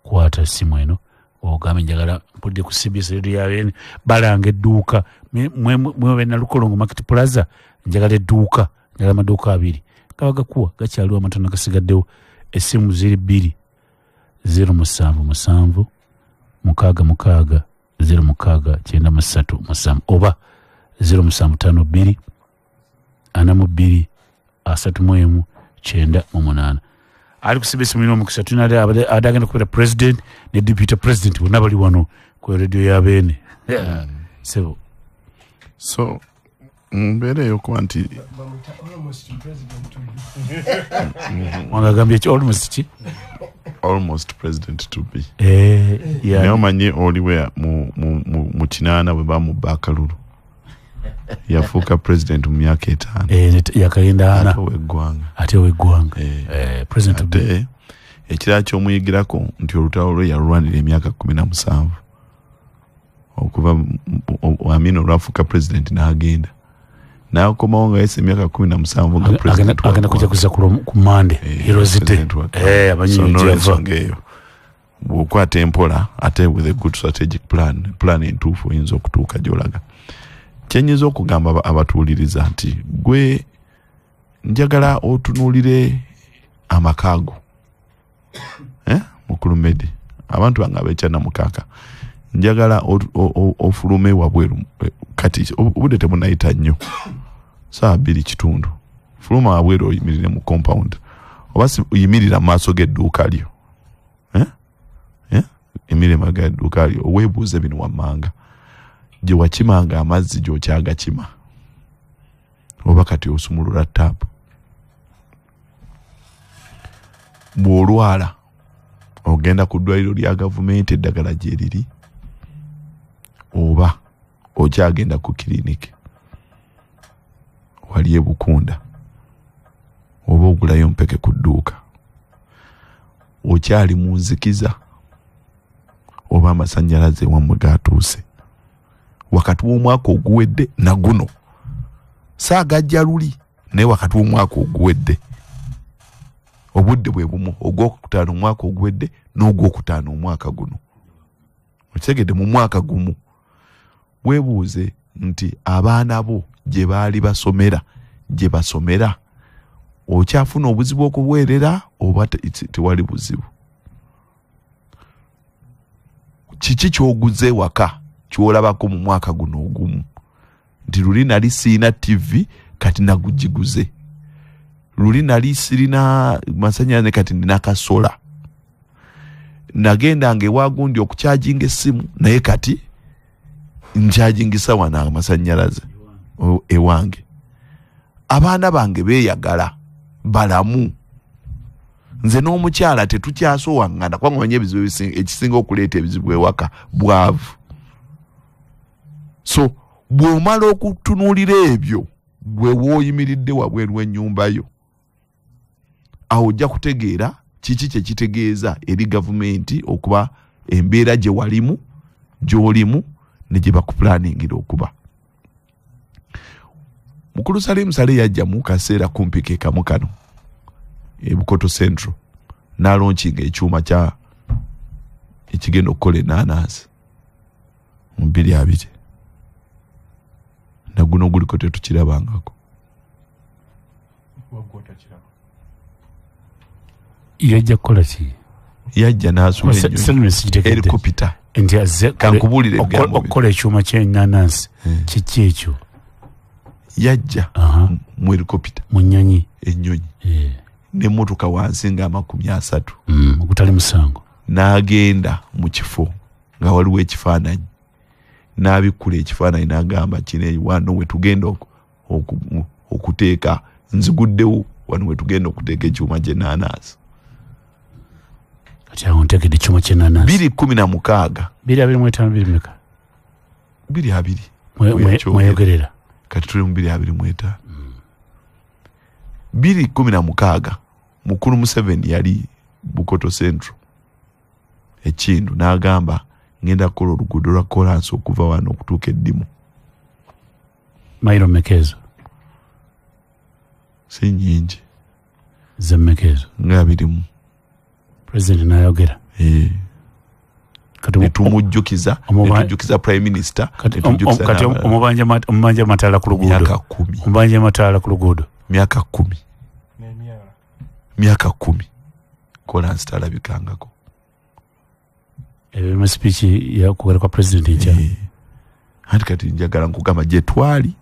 kwata simu eno ogambe njagala mpudde ku CBS radio yabene balanga edduuka mwe Nalukolongo Market Plaza njagala edduuka yala maduka 2 kabagakuwa gakyaliwo amatono gasigaddewo essimu ziri 2 077 6 069 oba 0752 42 31 98 ali kusibisa mino mukisa tunale adagenda kubera president ne deputy president bonna bali wano ku radio ya bene so mbere yokuba nti wangagambye almost president to be naye omanye oliwe mu kinaana bwe bamubba yafuuka president mu myaka 5 yakagenda ana ate w'eggwanga ate ekirala ky'omuyigirako nti olutalo lwe yalulwanira emyaka 17 okuva amina olwafuuka president n'agenda n'akomawo nga yese emyaka 17 nga president agenda kujja kuza ku mande yerozite abanyinyijeeyo bw'okwata empola ate with a good strategic plan entuufu oyinza okutuuka gy'olaga kyenyiza okugamba abatuuliriza nti gwe njagala otunuulire amakaago mukulu Medi abantu bange abekyana mukaka njagala ofulume wabweru kati obudde tebunayita nnyo saa 2 kitundu fuluma wabweru oyimirire mu compound oba oyimirira mu maaso g'edduuka lyo emirire maga edduuka lyo oweebuuze bino wammanga gye wakimanga amazzi gy'okyaga kima oba kati osumulula taapu bw'olwala ogenda ku ddwaliro lya gavumenti eddagala gye liri oba okyagenda ku kiriniki wali ebukunda oba ogulayo mpeke ku dduuka okyali mu nzikiza oba amasannyalaze wammwe gatuuse wakati w'omwaka oguwedde na guno saagajja luli naye wakati w'omwaka oguwedde obudde bwe bumu ogwokutaano omwaka oguwedde n'ogwokutaano omwaka guno okitegedde mu mwaka gumu weebuuze nti abaana bo gye baali basomera gye basomera okyafuna obuzibu okubuweerera oba tewali buzibu kiki kyoguze waka kyolabako mu mwaka guno ogumu nti luli nali siina TV kati nagugiguze luli nali sirina masanyalaze kati nina kasola nagendanga ewagundi okukyajinga essimu naye kati nkyajingisa wana amasanyalaze ewange abaana bange beeyagala balamu nze n'omukyala tetukyasowaŋŋana kubanga manye ebizibu ekisinga okuleeta ebizibu ewaka bwavu so bw'omala okutunuulira ebyo gwe wooyimiridde wabweru w'ennyumba yo awo ojja kutegeera kiki kye kitegeeza eri gavumenti okuba embeera gye walimu gy'olimu ne gye bakupulaningira okuba mukulu Salim Saleh yajja mu kaseera kumpi ke kamu kano Bukoto Central n'alonkinga ekyuma kya ekigenda okukola ennaanansi mu 2020 na guno guliko tetukirabangako yajja kukola ki yajja n'asula helikopita nti azze kankubulire okukola ekyuma ky'ennaanansi kiki ekyo yajja mu helikopita mu nnyonyi ennyonyi n'emmotoka wansi nga 30 ogutali musango n'agenda mu kifo nga waliwo ekifaananyi n'abikkula ekifaananyi n'agamba kino wano we tugenda okuteeka nziguddewo wano we tugenda okuteeka ekyuma ky'ennaanansi kati awo ntegedde ekyuma ky'ennaanansi 2016 225 mweyogerera kati tuli mu 2025 2016 mukulu Museveni yali Bukoto Central ekindu n'agamba ngenda kukola oluguudo lwa kolansi okuva wano okutuuka eddimu mailo mekezo si nyingi ze mekezo nga birimu president n'ayogera netumujjukiza prime minister kati omubanja matala ku luguudo myaka 10 omubanja matala ku luguudo miaka 10 miaka 10 kola nstala bikangako speech ya kugera kwa president ncha hadi kati njagala nkugamba je twali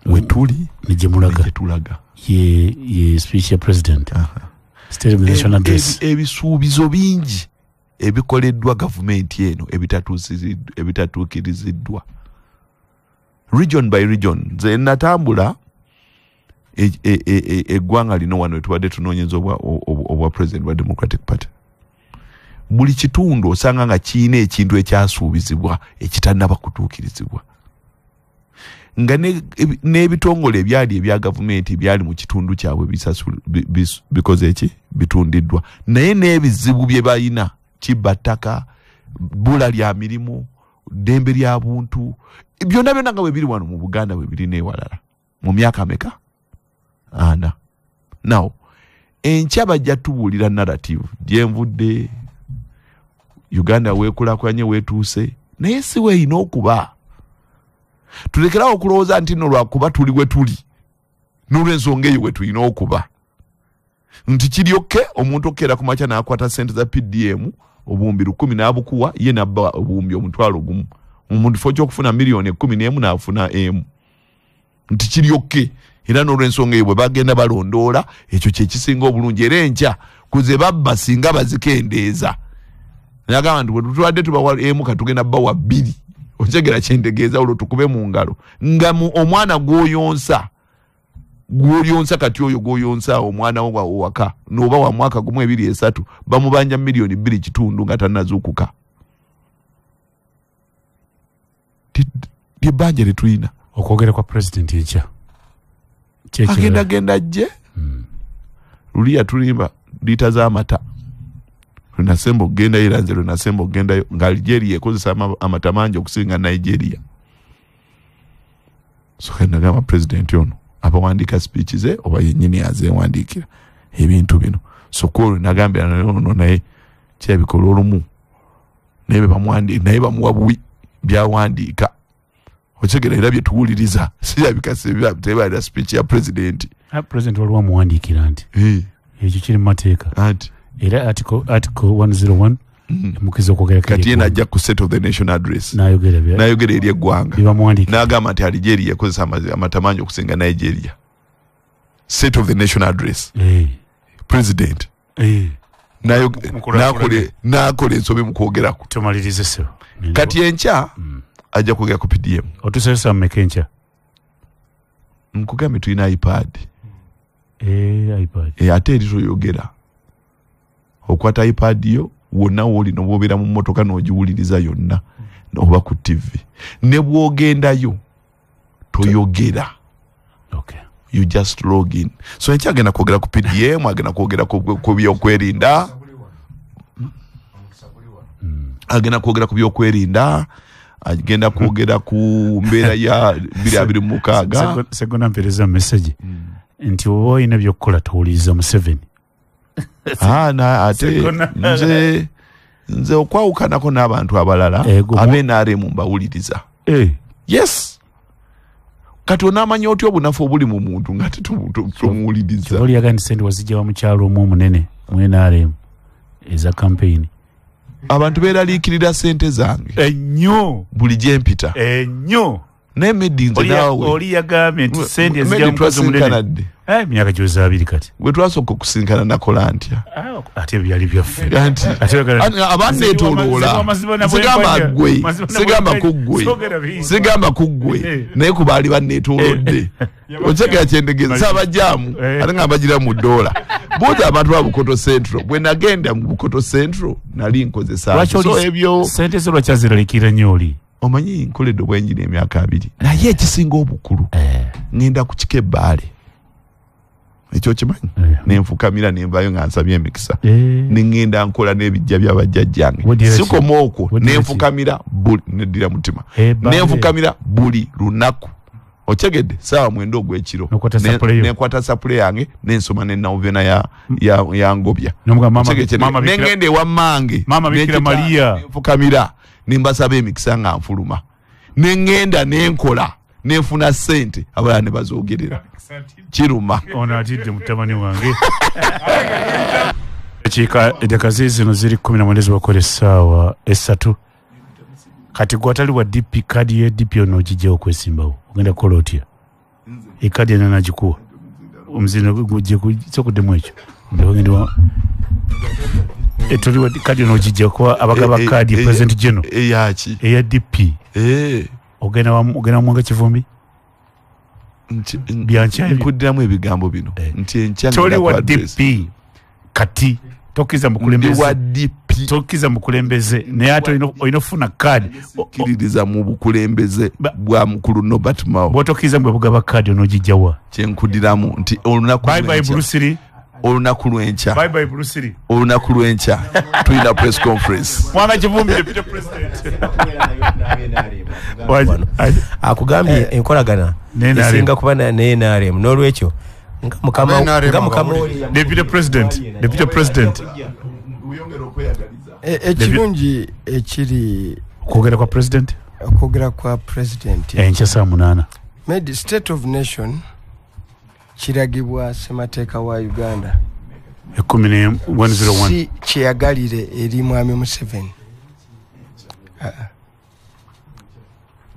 wetuli nije tulaga ye speech ya president State of the Nation address ebisuubizo bingi ebikoleddwa government eno ebitatuukiriziddwa region by region nze natambula eggwanga lino wano tubadde tunoonyeza obwa president wa Democratic Party buli kitundu osanga nga kiina ekintu ekyasuubizibwa ekitannaba kutuukirizibwa nga n'ebitongole ebyali ebya gavumenti ebyali mu kitundu kyabwe bikoze eki bitundiddwa naye n'ebizibu bye balina kibbattaka bbula lya mirimu ddembe lya buntu byonna byonna nga bwe biri wano mu Buganda bwe biri n'ewalala mu myaka meka 4 now enkya bajja tubuulira narrative gyenvudde Uganda weekulakulanye weetuuse naye si weeyina okuba tulekerawo okulowooza nti no lwakuba tuli we tuli n'olw'ensonga eyo we tulina okuba nti kiryokke omuntu okkeera ku makya n'akwata ssente za PDM obuwumbi 10 n'abukuwa ye n'abba obuwumbi omutwalo gumu omuntu fo ky'okufuna miliyoni 11 n'afuna emu nti kiryokke era n'olw'ensonga eyo bwe bagenda balondoola ekyo kye kisinga obulungi era enkya kuze babba singa bazikendeeza nagamba nti bwe tutwadde tubawa emu katugenda bawa 2 okyegera kyentegeeza olwo tukube mu ngalo nga omwana gw'oyonsa kati oyo gw'oyonsa omwana wo waka n'oba wa mwaka gumu 2-3 bamubanja miliyoni 2 kitundu nga tannazuukuka ly'ebbanja lye tulina okwogera kwa president ekya agenda jje luli yatulimba liita z'amata lunasemba okugenda era nze lunasemba okugendayo nga Algeria ekozesa amata mangi okusinga Nigeria so nagamba president ono abawandiika speech ze oba yennyini azeewandiikira ebintu bino so kwolwo nagambira ono naye kyebikola olumu naye bamuwa buwi byawandiika okigera era bye tuwuliriza sirabikasebitebalira speech ya president waliwo amuwandiikira nti ekyo kiri mu mateeka era article 101 mukiza okwogera kati yena ajja ku State of the Nation address n'ayogera eri eggwanga n'agamba nti Algeria ekozesa amata mangi okusinga Nigeria State of the Nation address president n'akola ensobi mu kwogerako tumalirize sebo kati enkya ajja kwogera ku PDM otusesa mmeka enkya nkugambe tulina iPad ate eri toyogera okwata iPad yo wonna woli n'obeera mu mmotoka n'ogiwuliriza yonna oba ku TV ne bw'ogendayo toyogera you just log in so enkya agenda kwogera ku PDM agenda kwogera ku byokwerinda agenda kwogera ku byokwerinda agenda kwogera ku mbeera ya 2026 segona mpereza message nti oba olina byokkola towuliriza Museveni ate nze okwawukanako n'abantu abalala ab'NRM mbawuliriza yes kati onaamanya otya obunafu obuli mu muntu nga tetumuwuliriza olyaga nti sente wazijja wa mukyalo omu omunene mu NRM eza campaign abantu beeraliikirira sente zange ennyo buli gye mpita ennyo naye Meddi nze naawe oli yagambye nti sente ezijja mukazi omunene myaka gyoza 2 kati gwe twasooka okusinkana nakola ntya ate byali byaffe abanneetooloola sigamba ku ggwe naye ku baali banneetoolodde okyegera kyendegeeza saabajjaamu ate nga bagira mu ddoola buuza abantu ba Bukoto Central bwe nagenda mu Bukoto Central nali nkozesa so ebyo sente zo lwakyaziralikira nnyo oli omanyi nkoledde obwenjini emyaka 2 naye ekisinga obukulu ngenda ku kika ebbaale ekyo kimanyi nenfukamira nenvayo nga nsabye emikisa nengenda nkola n'ebijja by'abajjajjange sikoma okwo nenfukamira buli neddira mutima nenfukamira buli lunaku okyegedde saawa 9 ogw'ekiro nenkwata sapule yange nensoma nenovena ya ngobya nengenda ewa mmange nenfukamira nembasaba emikisa nga nfuluma nengenda nenkola nefuna sente abalala ne bazoogerera kiruma ono atidde mutabani wange ekiika edekazi zino ziri 10 zibakola essaawa 3 kati gwatali wa DP kadi ye DP ono ogijja okwesimbawo ogenda kukola otya ekadi ena nagikuwa omuzino gujje kusokuddemu ekyo ndogenda etoliwa kadi ono ogijja kuwa abagaba kadi president general eyaki eya DP ogenda mwanga Kivumbi nkuddiramu ebigambo bino nti enkya wa DP kati tokiza mukulembeze naye ate olina ofuna kaadi kiririza mu bukulembeze bwa mukulu Norbert Mao bwotokiza bwe bugaba kaadi onogijjawa kyenkudiramu nti olunaku lwenkya tulina press conference mwanga Kivumbi deputy president akugambye enkolagana esinga kuba ne NRM n'olwekyo nga mukama deputy president ekirungi ekiri okwogera kwa president enkya saa 8 made state of nation kiragibwa ssemateeka wa Uganda 10101 si kyeyagalire eri mwami Museveni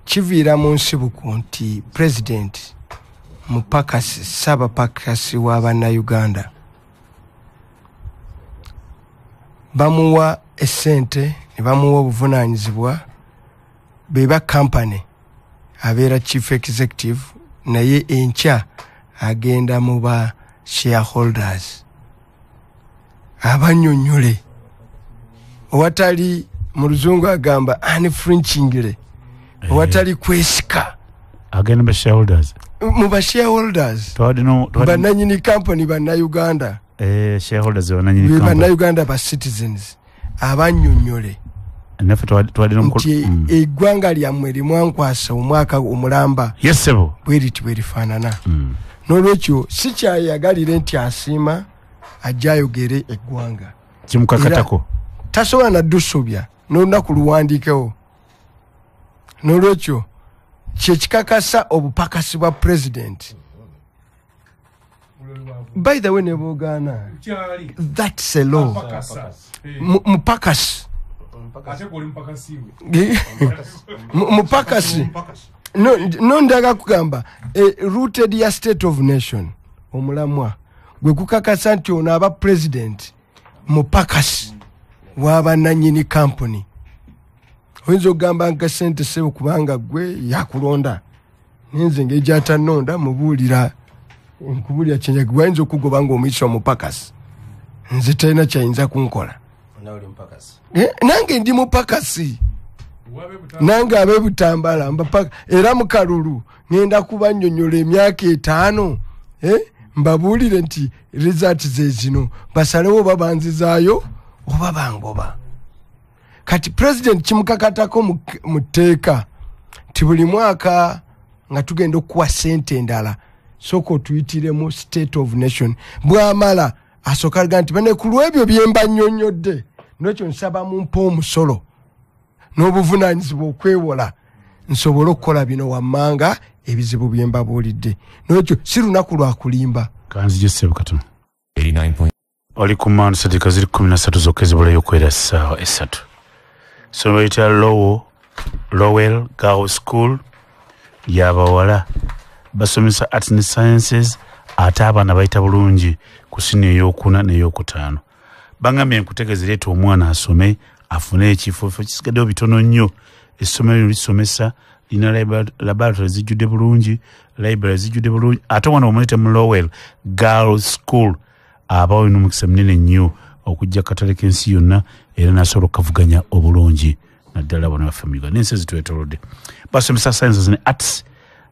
kiviira mu nsibuko nti president mupakasi ssaabapakasi wa bannayuganda bamuwa essente ne bamuwa obuvunaanyizibwa beba kampany abeera chief executive naye enkya agenda mu ba shareholders abannyonnyole owatali mu luzungu agamba unflinchingly owatali kwesika agenda mu shareholders bannanyini company bannayuganda shareholders bannayuganda ba citizens abannyonnyole nti eggwanga lyammwe limwankwasa omwaka omulamba bwe liti bwe lifaanana n'olwekyo si kyayagalire nti asiima ajja ayogere eggwanga kimukakatako tasobola naddusobya n'olunaku luwandiikewo n'olwekyo kyekikakasa obupakasi bwa president by the way ne boogaana that's a law mupakasi mupakasi nondaga kugamba rooted ya state of nation omulamwa gwe kukakasa nti ono aba president mupakasi w'abannanyini company oyinza okugamba nga sente sebo kubanga gwe yakulonda nenze ng'egyatanonda mubuulira nkubuulira kyenyagibwa ayinza okugoba nga omuyisa omupakasi nze talina kyayinza kunkola nange ndi mupakasi nange ab'ebutambala era mu kalulu ngenda kubannyonnyola emyaka 5 mbabuulire nti result ze zino basalewo oba banzizaayo oba bangoba kati president kimukakatako mu tteeka nti buli mwaka nga tugenda okuwa sente endala sooka otuyitiremu state of nation bw'amala asooka aga nti bane ku lw'ebyo bye mbannyonnyodde n'ekyo nsaba mumpa omusolo n'obuvunaanyizibwa okwewola nsobole okukola bino wammanga ebizibu bye mbabuulidde n'ekyo si lunaku lwa kulimba kanzije ssebo katono 89 oli ku maanu sadika ziri 13 zokka ezibulayo okwera ssaawa 3 so bayita Lowell Girls School yabawala basomesa arts and sciences ate abaana bayita bulungi ku sini ey'okuna n'ey'okutaano bangambye nkutegeeza leeta omwana asome afune ekifo kisigaddewo bitono nnyo essomero lisomesa lina laboratory zijjudde bulungi library zijjudde bulungi ate omwana omuleete mu Lowell Girls School abawo ina omukisa munene nnyo okujja katale k'ensi yonna era nasobola okukavuganya obulungi naddala bano baffe mu Uganda n'ensi ezitwetoolodde basomesa sciences ne arts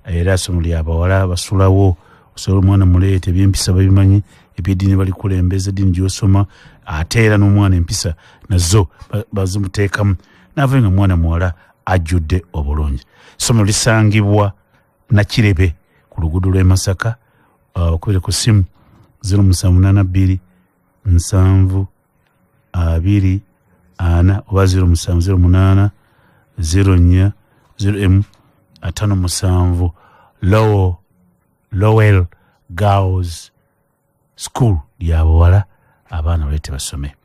era essomero lyabawala basulawo osobola omwana muleete ebyempisa babimanyi ebyeddiini balikulembeza eddiini gy'osoma ate era n'omwana empisa nazo bazimuteekamu naavayo nga mwana muwala ajjudde obulungi essomero lisangibwa Nakirebe ku luguudo lw'e Masaka okubire ku ssimu 0782 7 2 4 oba 0708 04 0 5 7 Lowell Girls School lyabawala abaana balete basome.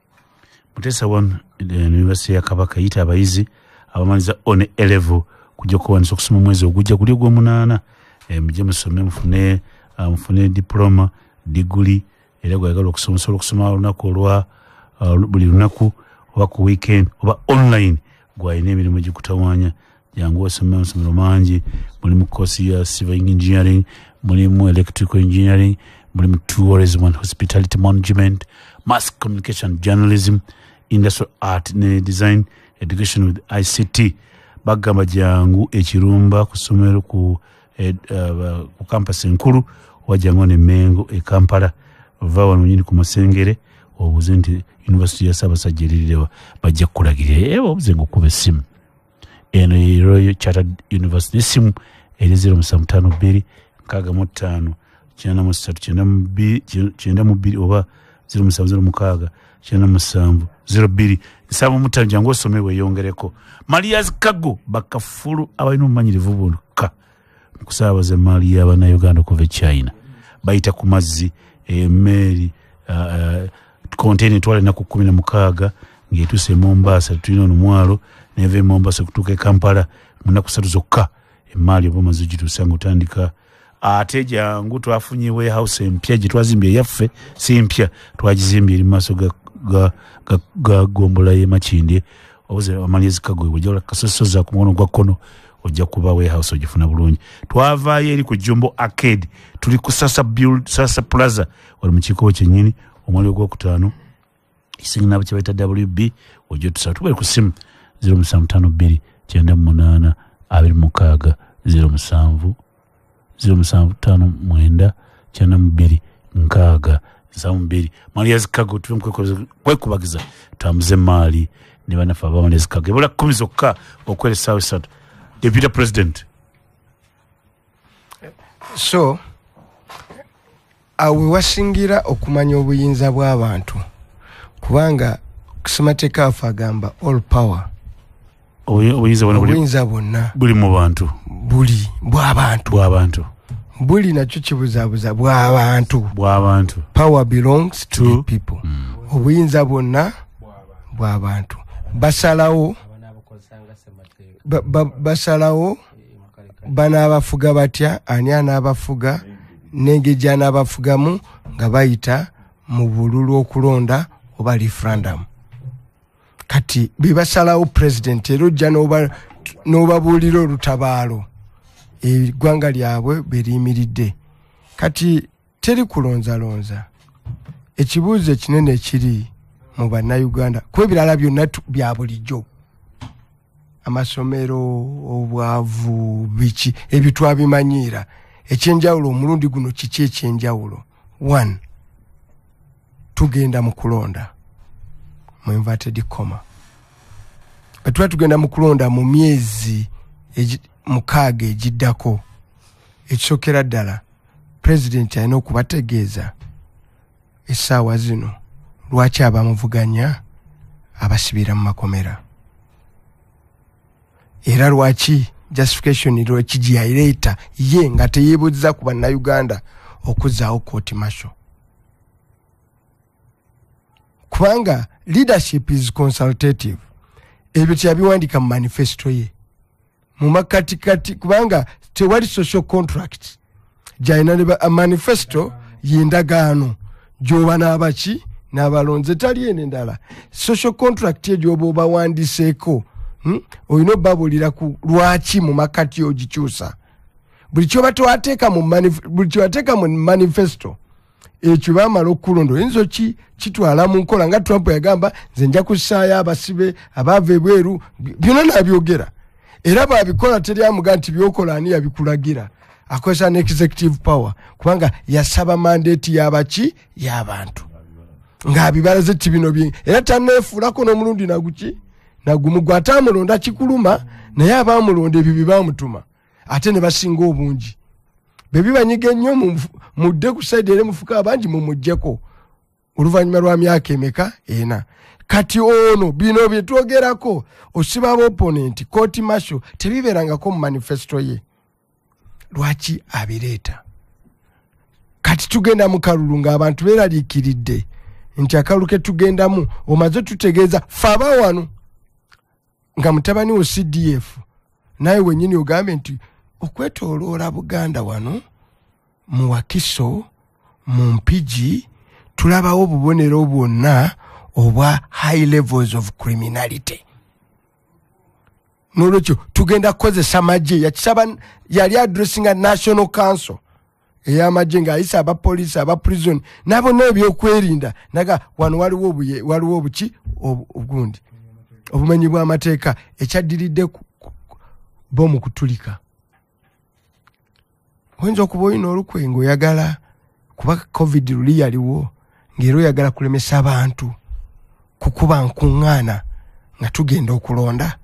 Mutesa one University ya Kabaka yita abayizi abamaliza on A-level kujja kuwandiisa okusoma mwezi ogujja guli gw'omunaana mujje musome mufune diploma degree era gwagala okusoma olunaku olwa buli lunaku oba ku weekend oba online gwalina emirimu gikutawaanya jangu osome amasomero mangi mulimu course ya civil engineering mulimu electrical engineering mulimu tourism and hospitality management mass communication journalism industrial art ne design education with ICT bagamba jangu ekirumba ku somero ku campus enkulu wajangu ne Mengo e Kampala vawa nyini ku Masengere obuze nti University ya Ssaabasajja eririrewa bajja kulagirira obuze ng'okuba essimu eno Royal Chartered University esimu eri 0752 65 93 oba 0706 97 02 75 jangu osome weeyongereko. Maria's Kago bakafulu abalina omumanyirivu bonna kusaabaza maali y'Abannayuganda okuva China bayita ku mazzi emmeri container twala ennaku 16 ng'etuuse Mombasa tulina omwalo neve Mombasa kutuuka e Kampala mu nnaku 3 zokka emaali oba mazzi gituusa ng'otandika ate jangu twafunye warehouse empya gye twazimbye eyaffe si mpya twagizimbye eri mu maaso ga gombola y'e Makindye obuze Maria's Kago ojja kasosoza ku mukono gwa kkono ojja kuba warehouse ogifuna bulungi. Twavaayo eri ku Jumbo Arcade tuli ku Sasa Plaza wali mu kiiko kyennyini omwali ogwokutaano isinga kye bayita WB ojja tusaba tubali ku simu 0752 98 26 07 0759 92 6 72. Maria's Kago kwekubagiza tamuze maali ne banafa ba Maria's Kago ebola 10 zokka okwere South Deputy President. So awe wasingira okumanya obuyinza bw'abantu kubanga kusemateeka afa agamba all power obuyinza bwonna buli mu bantu buli bw'abantu buli nakyo kibuzaabuza bw'abantu power belongs to the people. Obuyinza bwonna bw'abantu basalawo banaabafuga batya ani anaabafuga n'engeri gy'anaabafugamu nga bayita mu bululu okulonda oba referendum. Kati bebasalawo president era ojja n'obabuulira olutabaalo eggwanga lyabwe beriyimiridde. Kati teri kulonzalonza ekibuuzo ekinene ekiri mu bannayuganda kuba ebirala byonna bya bulijjo amasomero obwavu biki ebitwabimanyiira ekyenjawulo omulundi guno kiki ekyenjawulo? 1 tugenda mu kulonda mu inverted comma bwe tugenda mu kulonda mu myezi 6 egiddako ekisookera ddala pulezidenti alina okubategeeza essaawa zino lwaki abamuvuganya abasibira mu makomera era lwaki justification lwaki gyayireeta ye nga teyeebuuziza ku bannayuganda okuzzaawo kooti masho. Kubanga leadership is consultative. Ebyo tyabiwandiika mu manifesto ye mu makatikati kubanga tewali social contract gyalina manifesto yendagaano gyoba n'abaki n'abalonze tali ene ndala social contract ye gyoba obawandiseeko olina obabuulira ku lwaki mu makati ogikyusa buli kyoba tewateeka mu manifesto ekyo baamala okukulonda oyinza kitwala mu nkola nga Trump yagamba nze nja kussaayo abasibe abaava ebweru byonna nabyogera era babikola teri amuga nti byokola ani yabikulagira akozesa ne executive power kubanga yasaba mandate y'abaki y'abantu ng'abibalaze ti bino bye era taneefuulako n'omulundi nagumu gwatamulonda kikuluma naye abaamulonda ebyo bye baamutuma ate ne basinga obungi bebibanyiga ennyo mudde ku saidi ere mufuka abangi mumuggyeko oluvannyuma lwa myaka emeka ena. Kati ono bino bye twogerako osiba aba opponent kooti masho tebibeerangako mu manifesto ye lwaki abireeta kati tugenda mu kalulu ng'abantu beeraliikiridde nti akalulu ke tugendamu omaze tutegeeza faba wano nga mutabani wo CDF naye wennyini ogambe nti okwetooloola Buganda wano mu Wakiso mu Mpigi tulabawo obubonero bwonna obwa high levels of criminality. N'olwekyo tugenda kukozesa magye yakisaba yali addressing a national council ey'amagye ng'ayisa abapoliisi abaprison nabo n'ebyokwerinda naga wano waliwo obuki obugundi obumenyi bw'amateeka ekyaddiridde bo mu kutulika. Oyinza okuba olina olukwe ng'oyagala kuba covid luli yaliwo ng'era oyagala kulemesa abantu kukuba nkuŋŋaana nga tugenda okulonda.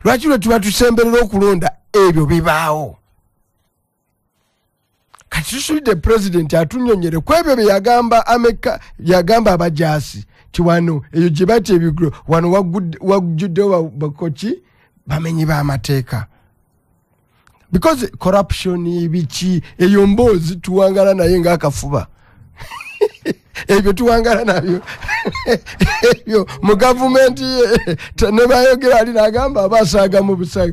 Lwaki lwe tuba tusemberera okulonda ebyo bibaawo? Kati tusulidde president atunyonyere ku ebyo bye yagamba Amerika yagamba abajaasi ti wano eyo gye bati ebigro wano wagujjuddewo bakoki bamenyi b'amateeka. Because corruption biki eyo mboozi tuwangala naye ng'akafuba ebyo tuwangala nabyo ebyo mu gavumenti ne bayogera ali n'agamba abasaaga mu busaga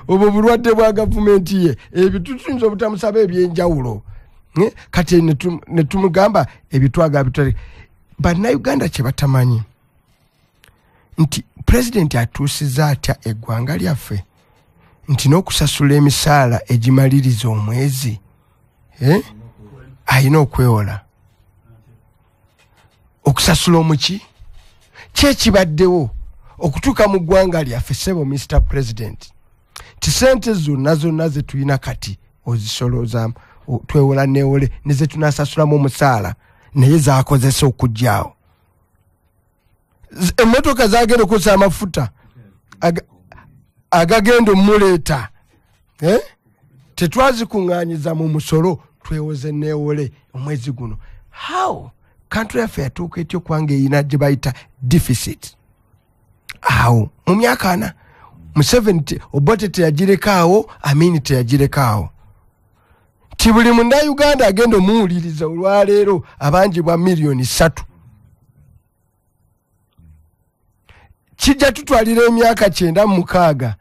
obwo bulwadde bwa gavumenti ye ebyo tutuyinza obutamusaba ebyenjawulo kati ne tumugamba ebitwaga bitali bannayuganda kye batamanyi nti pulezidenti atuusiza atya eggwanga lyaffe nti n'okusasula emisaala egimaliriza omwezi ayina okwewola okusasula omuki kyekibaddewo okutuuka mu ggwanga lyaffe ssebo Mr. President ti sente zonna ze tulina kati ozisoloozamu twewola neewole ne ze tunaasasulamu omusaala naye zaakozesa okujjaawo. Emmotoka zaagenda okukozesa amafuta agagenda omuleeta tetwazikuŋŋaanyiza mu musolo twewoze neewole omwezi guno. How country yaffe yatuuka etyo kubanga eyina gye bayita deficit. Awo mu myaka ana mu 70 Obote teyagirekaawo Amini teyagirekaawo ti buli munnayuganda agenda omuwuliriza olwaleero abangi bwa miliyoni 3 kijja tutwalira emyaka 96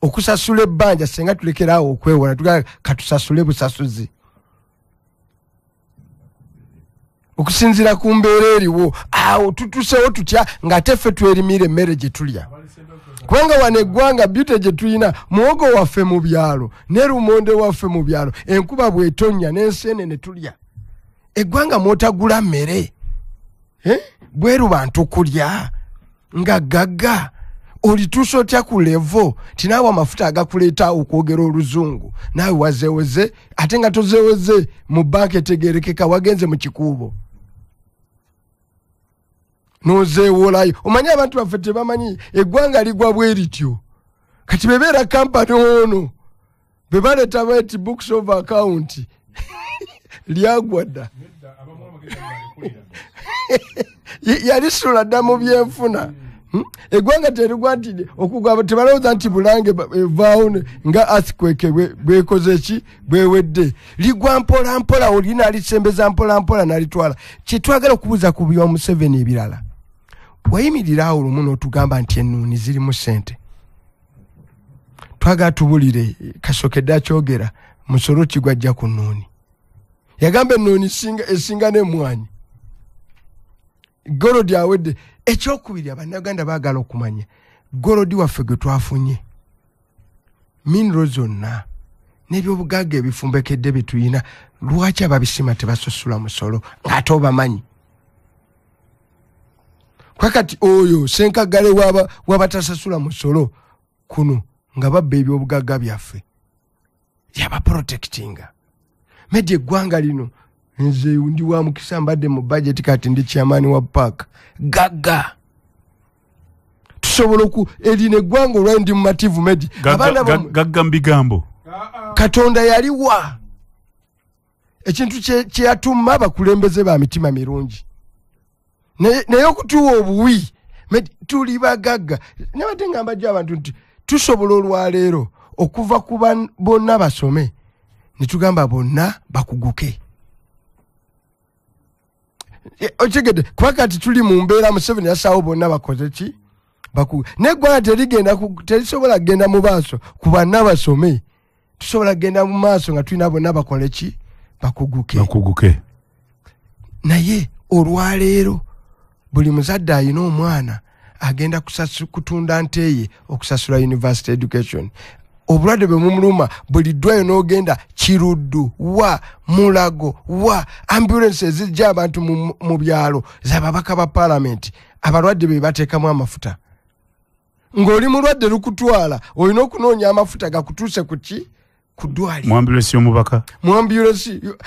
okusasula ebbanja senga tulekeraawo okwewola tugaa katusasule busasuzi okusinzira ku mbeera eriwo awo tutusewo tutya ng'ate ffe twerimira emmere gye tulya kubanga wano eggwanga byute gye tulina muwogo waffe mu byalo ne lumonde waffe mu byalo enkuba bw'etonnya n'enseene ne tulya eggwanga mwotagula mmere bweru bantu kulya nga gagga olituusa otya ku levo tinaawe amafuta agakuleeta okwogera oluzungu naawe wazeeweze ate nga tozeeweze mu banka etegerekeka wagenze mu kikuubo nozeewolayo. Omanyi abantu baffe tebamanyi eggwanga ligwa bwe lityo kati bebeera kampani ono be baleeta bati books of account lyagwa dda yalisula dda mu byenfuna. Eggwanga terigwa nti okugwa tebalowooza nti bulange evaawo nga earthquake bwekoze eki bwewedde ligwa mpola mpola olina alisembeza mpola mpola nalitwala. Kyetwagala okubuuza ku bya Museveni ebirala wayimirira awo lumu n'otugamba nti ennuuni zirimu ssente twagala tubulire Kasookedde akyogera musolo kigwajja ku nnuuni yagamba ennuuni esinga n'emmwanyi Gorodi awedde. Ekyokubiri abannayuganda baagala okumanya Gorodi waffe gwe twafunye minero zonna n'ebyobugagga ebifumbekedde bye tuyina lwaki ababisima tebasasula musolo ng'ate obamanyi kwakati oyo senkagale wabatasasula musolo kuno nga babba ebyobugagga byaffe yaba protectinga medye eggwanga lino nze ndi wa mukisa mbadde mu budget kati ndi chairman wa park gaga tusobola ku erine eggwanga olwa ndi mumativu medi gaga mbigambo Katonda yaliwa ekintu kyeyatuma abakulembeze ba mitima mirungi naye okutuwa obuwi tuli bagagga nabadde ngamba gyo abantu nti tusobola olwaleero okuva ku bonna basome ne tugamba bonna bakuguke. Ochegede kuba kati tuli mu mbeera Museveni yasaawo bonna bakoze ki neggwanga terisobola kugenda mu maaso ku banna basome, tusobola kugenda mu maaso nga tulina bonna bakole ki bakuguke. Naye olwaleero buli muzadde alina omwana agenda kutunda nteeye okusasula university education. Obulwadde bwe mumuluma buli ddwayo n'ogenda Kiruddu wa Mulago wa ambulance zijja abantu mu byalo z'ababaka ba parliament abalwadde be bateekamu amafuta. Ng'oli mulwadde lukutwala olina okunoonya amafuta gakutuuse ku ki ku ddwaliro. Mu ambulance y'omubaka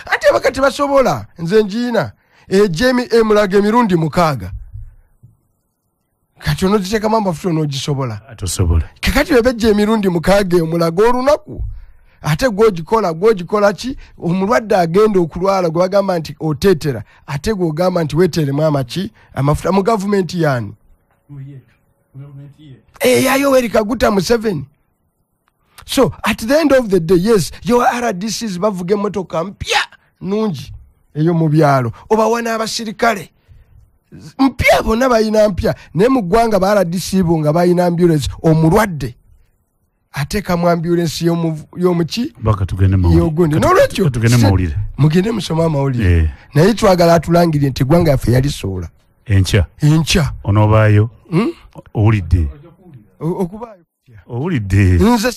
ate abaka tebasobola. Nze njiina ejemi Mulago emirundi 6 kati onoziteekamu amafuta onoogisobola atosobola. Kakati webejja emirundi 6 Mulago olunaku ate gwogikola ki omulwadde agenda okulwala gwe bagamba nti oteetera ate gwogamba nti weeteremu amaki amafuta mu gavumenti yaani Yoweri Kaguta Museveni. So at the end of the day, yes, your RDCs bavuga emmotoka mpya nungi eyo mu byalo obawana abasirikale mpya bonna bayina mpya naye mu ggwanga ba RDC bo nga bayina ambulance omulwadde ateeka mu ambulance y'omuki baka tugende mawulire n'olwekyo tugende mawulire mugende musoma amawulire naye twagala atulangire nti eggwanga yaffe yalisuula enkya onoobaayo owulidde okubaayo owulidde nze